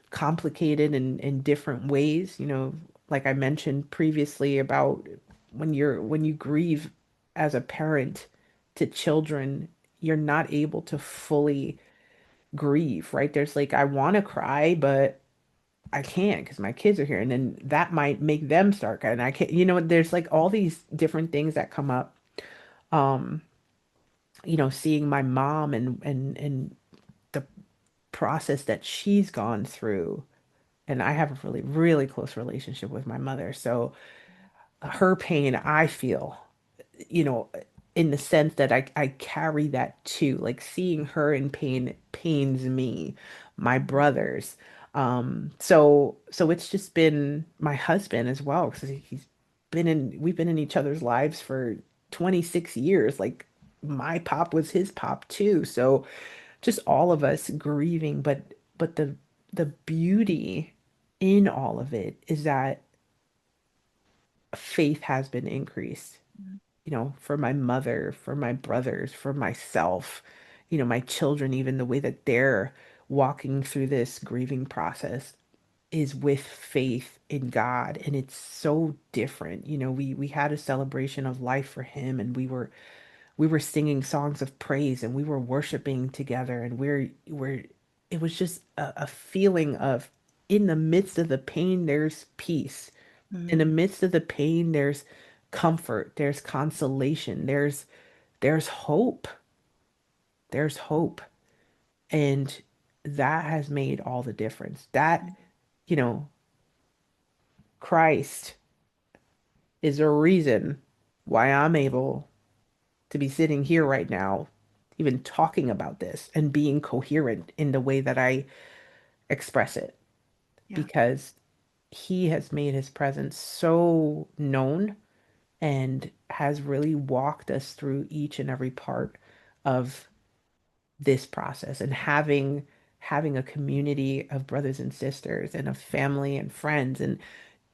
complicated in different ways, like I mentioned previously about when you grieve as a parent to children, you're not able to fully grieve, right? There's like I want to cry, but I can't because my kids are here, and then that might make them start crying. And I can't, there's like all these different things that come up. Um, seeing my mom and the process that she's gone through, and I have a really, really close relationship with my mother. So her pain, I feel, you know, in the sense that I carry that too. Like seeing her in pain pains me, my brothers. So it's just been my husband as well, because we've been in each other's lives for 26 years. Like my pop was his pop too. So just all of us grieving, but the beauty in all of it is that faith has been increased, for my mother, for my brothers, for myself. my children, even the way that they're walking through this grieving process is with faith in God, and it's so different. We had a celebration of life for him, and we were singing songs of praise, and we were worshiping together, and we're it was just a feeling of, in the midst of the pain there's peace. In the Mm. midst of the pain there's comfort, there's consolation, there's hope. There's hope. And that has made all the difference. You know, Christ is a reason why I'm able to be sitting here right now, even talking about this and being coherent in the way that I express it, Yeah. because he has made his presence so known and has really walked us through each and every part of this process, and having a community of brothers and sisters and of family and friends, and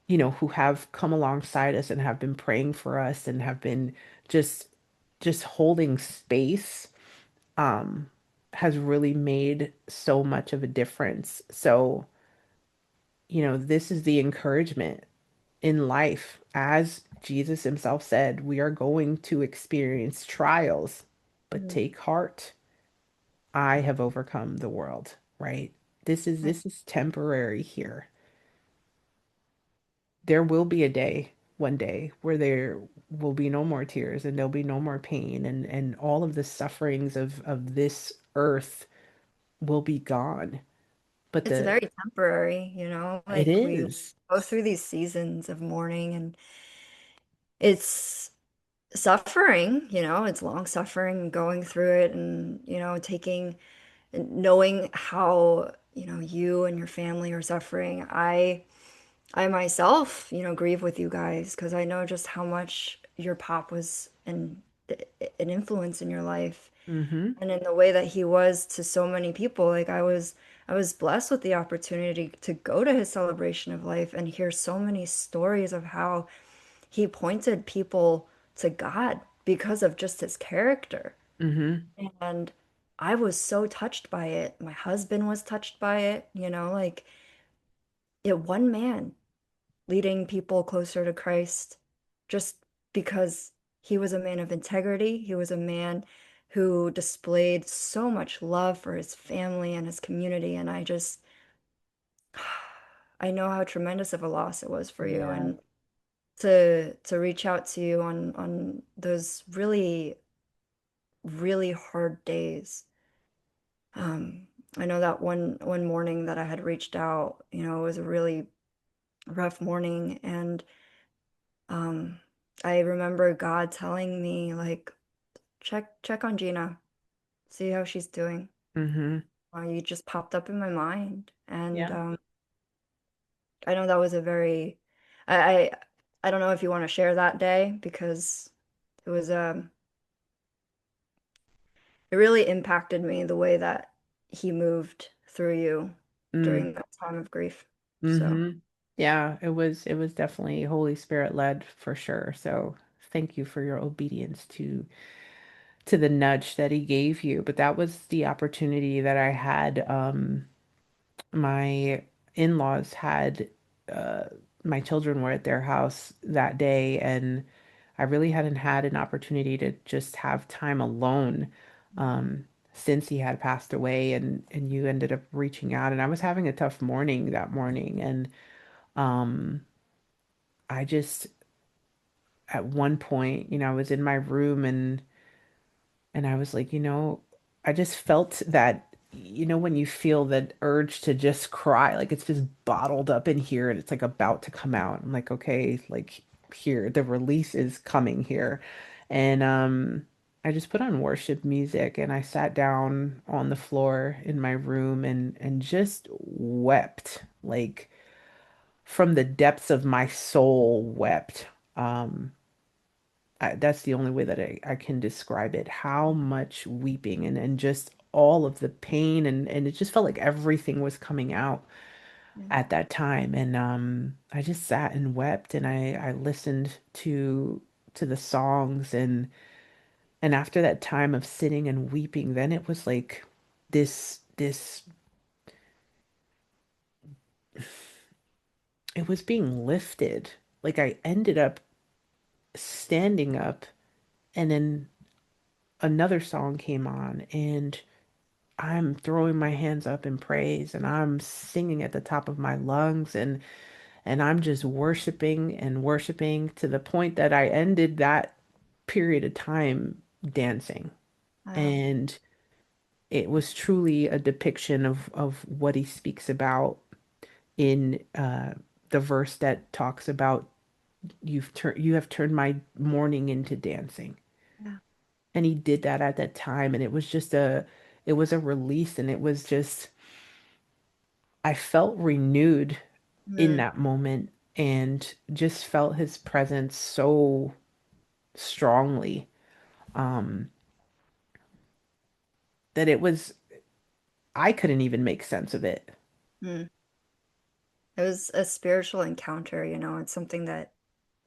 who have come alongside us and have been praying for us and have been just holding space, um has really made so much of a difference. So, this is the encouragement in life. As Jesus himself said, we are going to experience trials, but Mm. take heart. I have overcome the world, right? This is temporary here. There will be a day, one day, where there will be no more tears, and there'll be no more pain, and all of the sufferings of this earth will be gone. But It's the very temporary, it like we is. go through these seasons of mourning and it's suffering, it's long suffering, going through it and, taking knowing how, you and your family are suffering. I myself, grieve with you guys because I know just how much your pop was an influence in your life Mm-hmm. and in the way that he was to so many people. Like I was blessed with the opportunity to go to his celebration of life and hear so many stories of how he pointed people to God because of just his character. Mm-hmm. And I was so touched by it. My husband was touched by it, like one man leading people closer to Christ just because he was a man of integrity. He was a man who displayed so much love for his family and his community. And I know how tremendous of a loss it was for you. Yeah. And to reach out to you on those really, really hard days. Um, I know that one morning that I had reached out, it was a really rough morning, and I remember God telling me like check on Gina, see how she's doing. Mm-hmm. You just popped up in my mind, and Yeah. I know that was a very I I, I don't know if you want to share that day because it was it really impacted me the way that he moved through you Mm. during that time of grief. So, Mm-hmm. Yeah, it was definitely Holy Spirit led for sure. So thank you for your obedience to the nudge that he gave you. But that was the opportunity that I had. My in-laws had uh my children were at their house that day, and I really hadn't had an opportunity to just have time alone since he had passed away, and you ended up reaching out, and I was having a tough morning that morning, and um I just, at one point, I was in my room, and I was like, I just felt that, when you feel that urge to just cry, like it's just bottled up in here and it's like about to come out. I'm like, okay, like here, the release is coming here. And I just put on worship music, and I sat down on the floor in my room and just wept, like from the depths of my soul wept. Um that's the only way that I can describe it. How much weeping, and just all of the pain, and it just felt like everything was coming out yeah. at that time. And I just sat and wept, and I listened to the songs, and And after that time of sitting and weeping, then it was like this it was being lifted. Like I ended up standing up and then another song came on and I'm throwing my hands up in praise and I'm singing at the top of my lungs and I'm just worshiping and worshiping to the point that I ended that period of time dancing. Wow. And it was truly a depiction of what he speaks about in the verse that talks about you have turned my mourning into dancing. Yeah. And he did that at that time and it was a release and it was just I felt renewed in Mm, that moment and just felt his presence so strongly um that it was I couldn't even make sense of it. mm. It was a spiritual encounter, you know, it's something that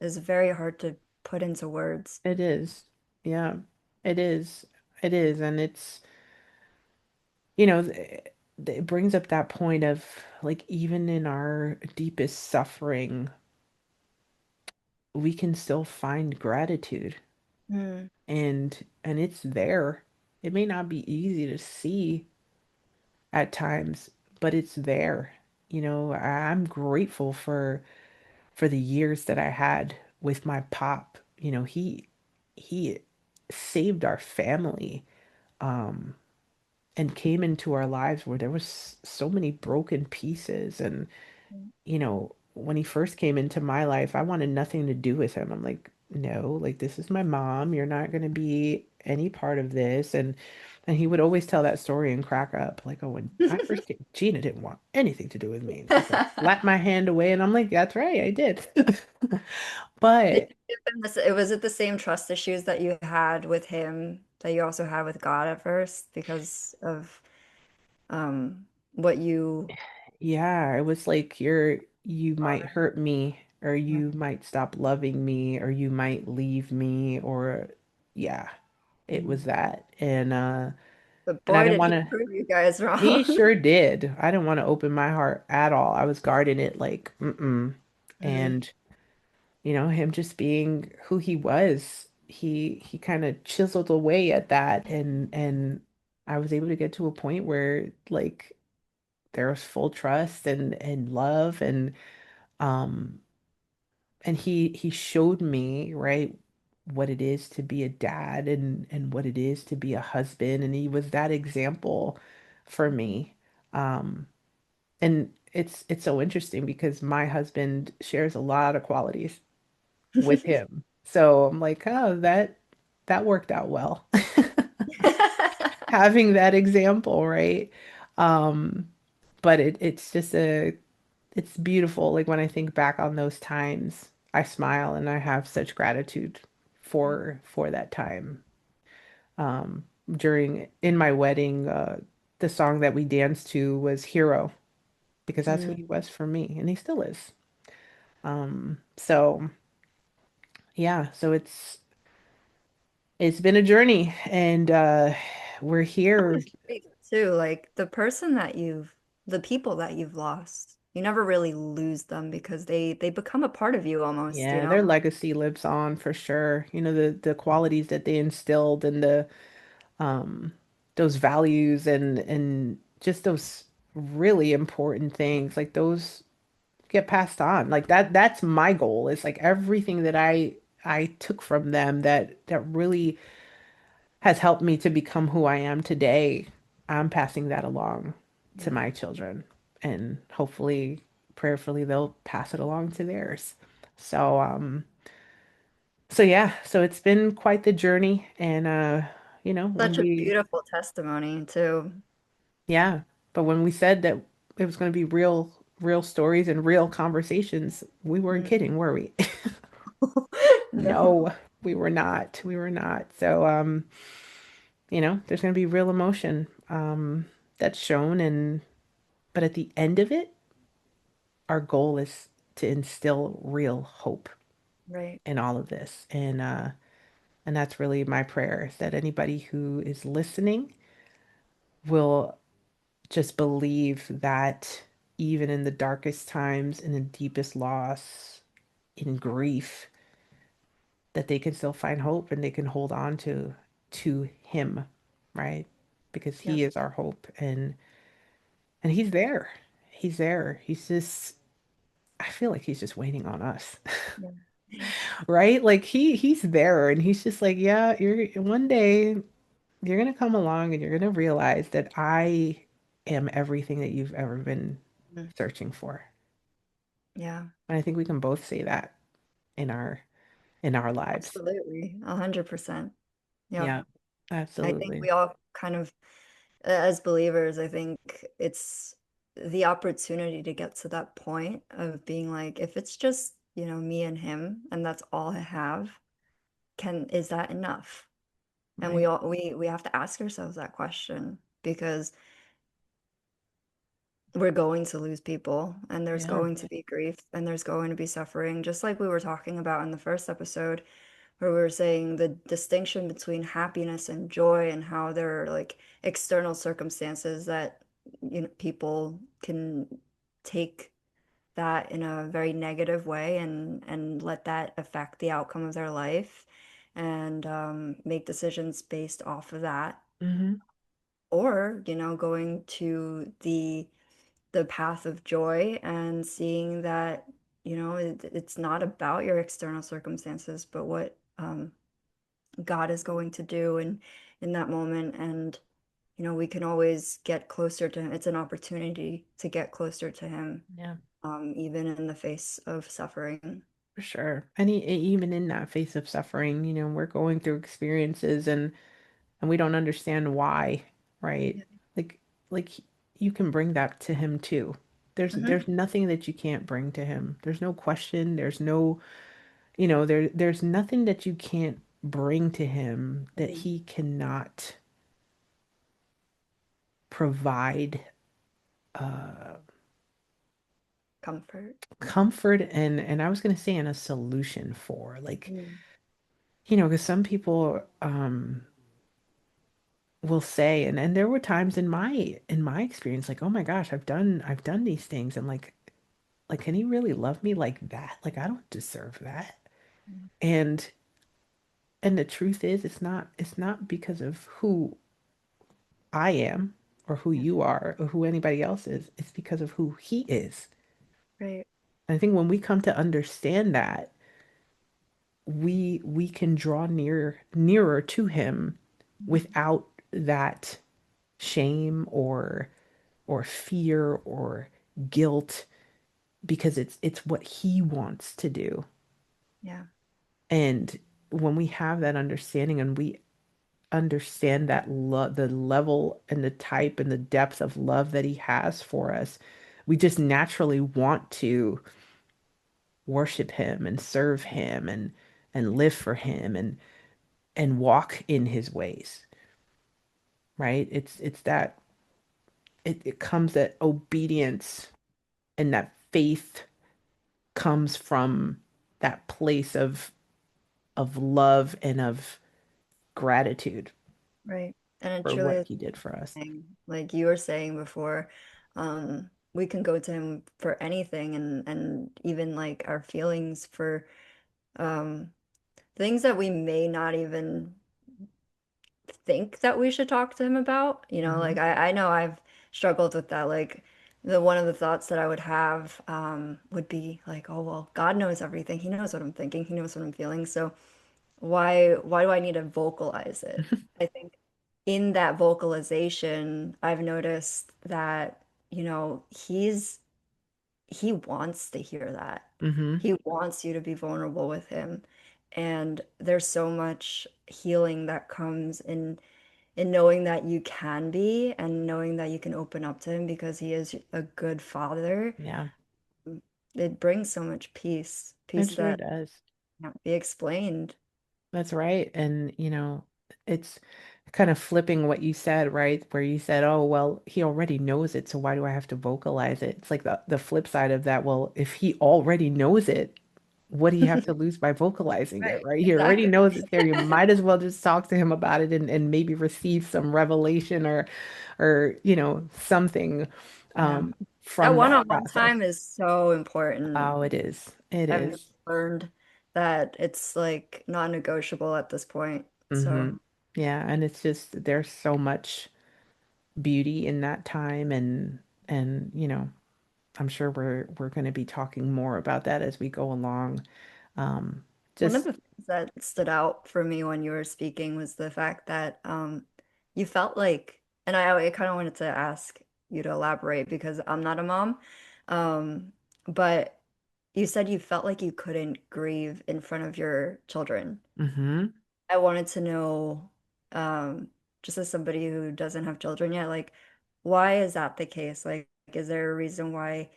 is very hard to put into words. It is. Yeah. It is. It is and it's it brings up that point of like even in our deepest suffering we can still find gratitude Mm, and it's there. It may not be easy to see at times, but it's there. I'm grateful for the years that I had with my pop. He saved our family um and came into our lives where there was so many broken pieces and when he first came into my life, I wanted nothing to do with him. I'm like, no, like this is my mom. You're not going to be any part of this. And he would always tell that story and crack up. Like, oh, when I first came, Gina didn't want anything to do with me. And just like slap my hand away. And I'm like, that's right, I did. Did But you give him this, was it the same trust issues that you had with him that you also had with God at first because of what you yeah, it was like you might hurt me or you might stop loving me or you might leave me or yeah, it was Mhm. that. But And I boy, didn't did want he to prove you guys he wrong. sure did. I didn't want to open my heart at all. I was guarding it like mm-mm. Mm, And him just being who he was, he kind of chiseled away at that and I was able to get to a point where like there was full trust and love um and he showed me, right, what it is to be a dad and what it is to be a husband and he was that example for me. Um and it's so interesting because my husband shares a lot of qualities with mm. him. So I'm like, oh, that worked out well. Having that example, right? Um, but it's just it's beautiful. Like when I think back on those times, I smile and I have such gratitude for that time. During in my wedding, the song that we danced to was Hero because that's who Mm. he was for me, and he still is. So yeah, so it's been a journey, and we're I'm here. curious too, like the people that you've lost, you never really lose them because they become a part of you almost, you Yeah, know? their legacy lives on for sure. The qualities that they instilled and the um those values and just those really important things, like those get passed on. Like that's my goal. It's like everything that I took from them that really has helped me to become who I am today. I'm passing that along to Yeah. my children and hopefully prayerfully they'll pass it along to theirs. So so yeah, so it's been quite the journey and when Such a we beautiful testimony too. yeah, but when we said that it was going to be real stories and real conversations, we weren't Mm. kidding, were we? No. No, we were not. We were not. So there's going to be real emotion that's shown and but at the end of it, our goal is to instill real hope Right. in all of this. And And that's really my prayer is that anybody who is listening will just believe that even in the darkest times, in the deepest loss, in grief, that they can still find hope and they can hold on to him, right? Because Yep. he is our hope and he's there. He's there. He's just I feel like he's just waiting on us. Yeah. Right? Like he's there and he's just like, yeah, you're one day you're gonna come along and you're gonna realize that I am everything that you've ever been Mm. searching for. Yeah. And I think we can both say that in our lives. Absolutely. 100%. Yep. Yeah, I think absolutely. we all kind of, as believers, I think it's the opportunity to get to that point of being like, if it's just, me and him, and that's all I have, is that enough? And we Right. all we have to ask ourselves that question because we're going to lose people and there's Yeah. going to be grief and there's going to be suffering, just like we were talking about in the first episode where we were saying the distinction between happiness and joy and how there are like external circumstances that people can take that in a very negative way and let that affect the outcome of their life and make decisions based off of that, Hmm. or going to the path of joy and seeing that it's not about your external circumstances but what God is going to do in that moment. And we can always get closer to him. It's an opportunity to get closer to him, Yeah, even in the face of suffering. for sure. And even in that face of suffering, we're going through experiences and we don't understand why, right? Yeah. Like like you can bring that to him too. Hmm. There's nothing that you can't bring to him. There's no question, there's no, there's nothing that you can't bring to him that he cannot provide uh Comfort. comfort and I was going to say in a solution for like, Mm. because some people will say and there were times in my experience like, oh my gosh, I've done these things and like can he really love me like that? Like I don't deserve that. And and the truth is it's not because of who I am or who Yeah. you are or who anybody else is. It's because of who he is. Right. And I think when we come to understand that, we can draw nearer to him without that shame or fear or guilt because it's what he wants to do. Yeah. And when we have that understanding and we understand that the level and the type and the depth of love that he has for us, we just naturally want to worship him and serve him and live for him and walk in his ways, right? It's that it comes that obedience and that faith comes from that place of love and of gratitude Right. And it for truly what is he did for us. like you were saying before, we can go to him for anything and even like our feelings for um things that we may not even think that we should talk to him about. Hmm. Like I know I've struggled with that. Like the one of the thoughts that I would have would be like, oh well, God knows everything. He knows what I'm thinking. He knows what I'm feeling. So why do I need to vocalize it? I think in that vocalization, I've noticed that, he wants to hear that. Hmm. He wants you to be vulnerable with him. And there's so much healing that comes in knowing that you can be and knowing that you can open up to him because he is a good father. Yeah, It brings so much peace, it peace sure that does. can't be explained. That's right. And, it's kind of flipping what you said, right? Where you said, oh, well, he already knows it, so why do I have to vocalize it? It's like the flip side of that. Well, if he already knows it, what do you have to lose by vocalizing it, Right, right? He already exactly. knows it's there. You might as well just talk to him about it and maybe receive some revelation or something Yeah. um, That from that one-on-one process. time is so important. Oh, it is. It I've is. learned that it's like non-negotiable at this point. Hmm. So Yeah, and it's just there's so much beauty in that time and I'm sure we're going to be talking more about that as we go along. Um, one of just the things that stood out for me when you were speaking was the fact that you felt like, and I kind of wanted to ask you to elaborate because I'm not a mom, um, but you said you felt like you couldn't grieve in front of your children. hmm I wanted to know, um, just as somebody who doesn't have children yet, like, why is that the case? Like, is there a reason why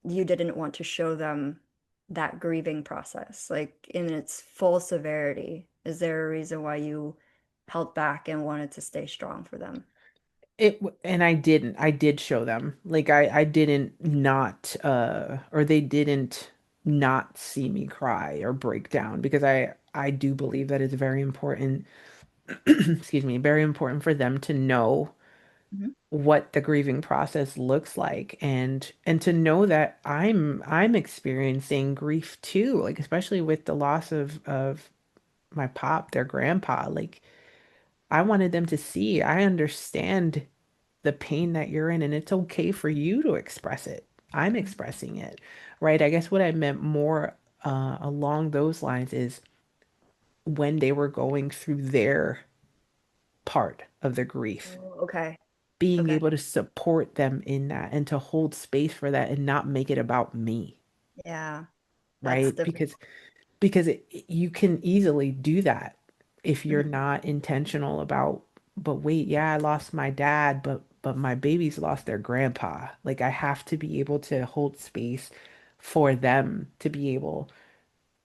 you didn't want to show them that grieving process, like in its full severity? Is there a reason why you held back and wanted to stay strong for them? and I did show them like I didn't not or they didn't not see me cry or break down because I do believe that it's very important excuse me, very important for them to know Mhm. what the grieving process looks like and to know that I'm experiencing grief too, like especially with the loss of my pop, their grandpa. Like I wanted them to see I understand the pain that you're in and it's okay for you to express it. I'm expressing it, right? I guess what I meant more along those lines is when they were going through their part of the grief, Oh, okay. being Okay. able to support them in that and to hold space for that and not make it about me, Yeah, that's right? difficult. Because you can easily do that if you're Mhm. not intentional about, but wait, yeah, I lost my dad, but my babies lost their grandpa. Like I have to be able to hold space for them to be able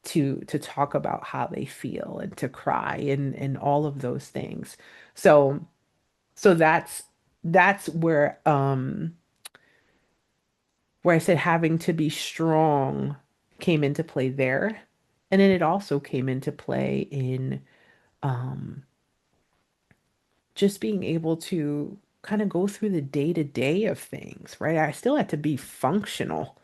to talk about how they feel and to cry and all of those things. So so that's where I said having to be strong came into play there. And then it also came into play in um, just being able to kind of go through the day to day of things, right? I still had to be functional,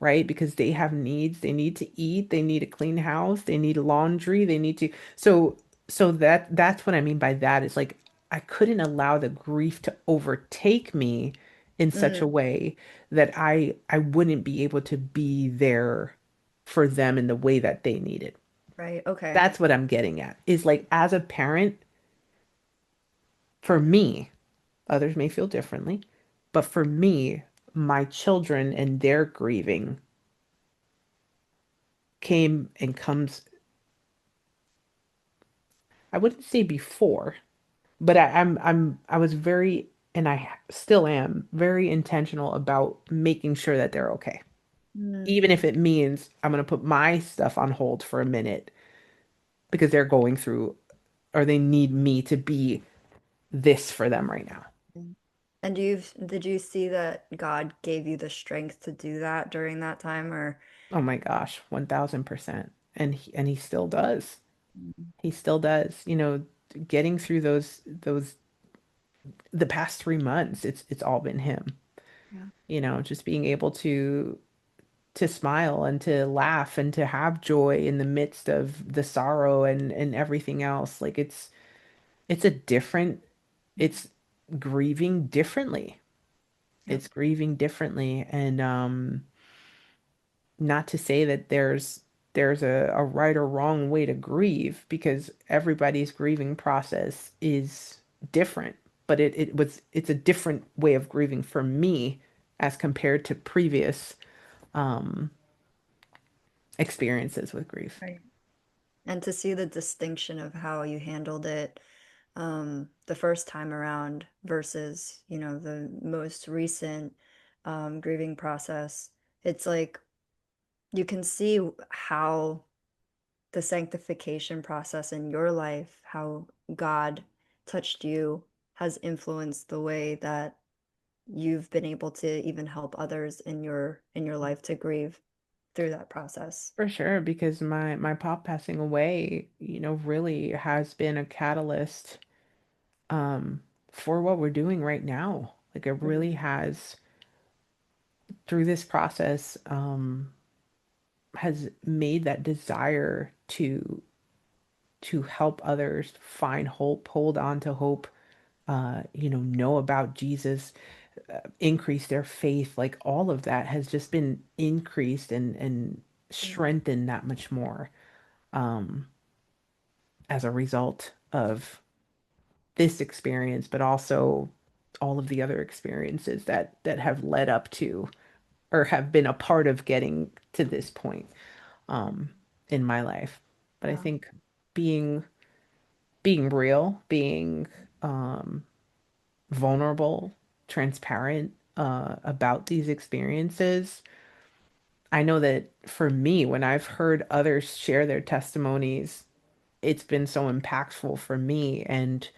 right? Because they have needs. They need to eat, they need a clean house, they need laundry, they need to. So that's what I mean by that. Is like I couldn't allow the grief to overtake me in such a Mm, way that I wouldn't be able to be there for them in the way that they needed. right. Okay. That's what I'm getting at. Is like as a parent, for me, others may feel differently, but for me, my children and their grieving came and comes, I wouldn't say before, but I was very, and I still am very intentional about making sure that they're okay. Mm, Even if it means I'm gonna put my stuff on hold for a minute because they're going through or they need me to be this for them right now. mm. And did you see that God gave you the strength to do that during that time, or? Oh my gosh, 1000%. And he still does. Mm, He still does. Getting through those the past 3 months, it's all been him. yeah. Just being able to smile and to laugh and to have joy in the midst of the sorrow and everything else. Like it's a different, it's grieving differently. Yep. It's grieving differently. And not to say that there's a right or wrong way to grieve because everybody's grieving process is different. But it's a different way of grieving for me as compared to previous um experiences with grief. Right. And to see the distinction of how you handled it the first time around versus, the most recent grieving process, it's like you can see how the sanctification process in your life, how God touched you, has influenced the way that you've been able to even help others in your life to grieve. through that process. For sure, because my pop passing away, really has been a catalyst for what we're doing right now. Like it really Mhm. has through this process has made that desire to help others find hope, hold on to hope, know about Jesus, increase their faith. Like all of that has just been increased and strengthened that much more um, as a result of this experience, but also all of the other experiences that have led up to or have been a part of getting to this point um, in my life. But I Yeah. think being being real, being um, vulnerable, transparent about these experiences. I know that for me, when I've heard others share their testimonies, it's been so impactful for me. And,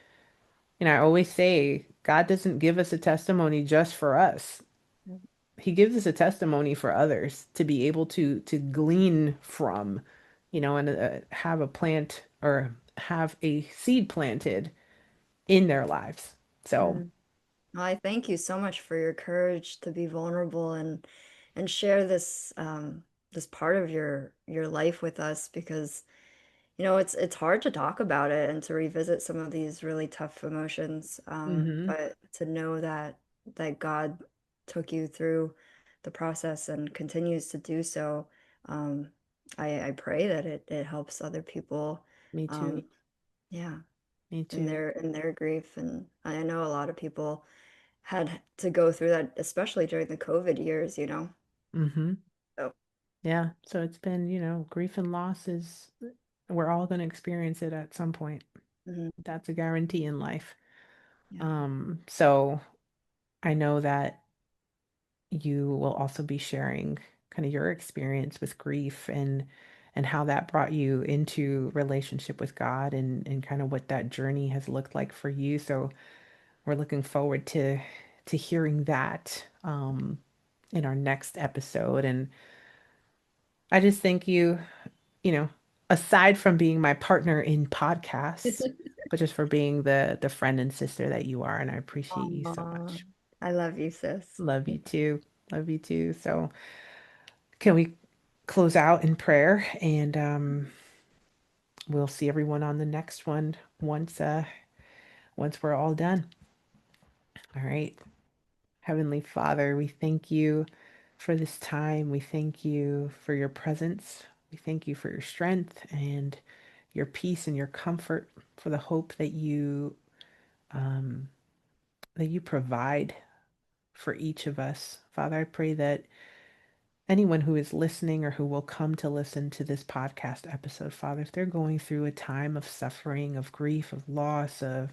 I always say, God doesn't give us a testimony just for us. He gives us a testimony for others to be able to glean from, and have a plant or have a seed planted in their lives. So, Mhm. Well, I thank you so much for your courage to be vulnerable and share this this part of your life with us because it's hard to talk about it and to revisit some of these really tough emotions. mhm, But to know that God took you through the process and continues to do so, um, I pray that it helps other people, me too. um, yeah, Me in too. their grief. And I know a lot of people had to go through that, especially during the COVID years. Hmm. So, Yeah. So it's been, grief and loss is, we're all going to experience it at some point. mhm, That's a guarantee in life. yeah. So I know that you will also be sharing kind of your experience with grief and how that brought you into relationship with God and kind of what that journey has looked like for you. So we're looking forward to hearing that in our next episode. And I just thank you, you know, aside from being my partner in podcasts, but just for being the friend and sister that you are. And I appreciate you so Aw, much. I love you, sis. Love you too. Love you too. So can we close out in prayer and we'll see everyone on the next one once we're all done. All right. Heavenly Father, we thank you for this time. We thank you for your presence. We thank you for your strength and your peace and your comfort, for the hope um, that you provide for each of us. Father, I pray that anyone who is listening or who will come to listen to this podcast episode, Father, if they're going through a time of suffering, of grief, of loss, of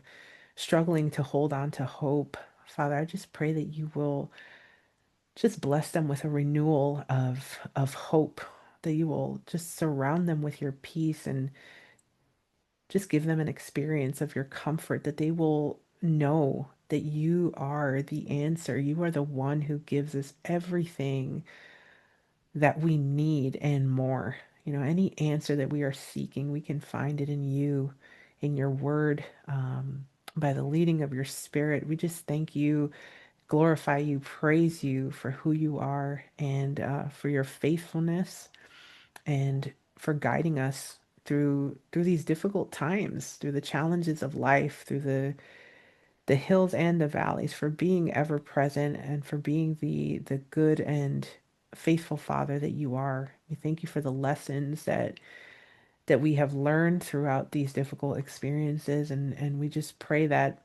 struggling to hold on to hope, Father, I just pray that you will just bless them with a renewal of hope, that you will just surround them with your peace and just give them an experience of your comfort, that they will know that you are the answer. You are the one who gives us everything that we need and more. Any answer that we are seeking, we can find it in you, in your word, by the leading of your spirit. We just thank you, glorify you, praise you for who you are and for your faithfulness and for guiding us through these difficult times, through the challenges of life, through the hills and the valleys, for being ever present and for being the good and faithful Father that you are. We thank you for the lessons that we have learned throughout these difficult experiences, and we just pray that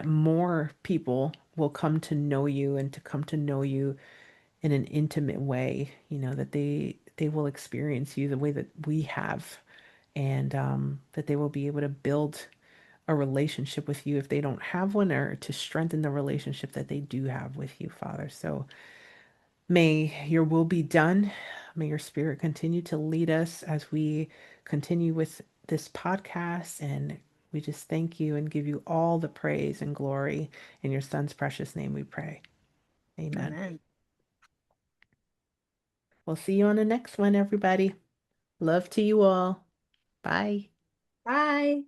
more people will come to know you and to come to know you in an intimate way, that they will experience you the way that we have, and that they will be able to build a relationship with you if they don't have one, or to strengthen the relationship that they do have with you, Father. So may your will be done. May your spirit continue to lead us as we continue with this podcast. And we just thank you and give you all the praise and glory. In your son's precious name we pray. Amen. Amen. We'll see you on the next one, everybody. Love to you all. Bye. Bye.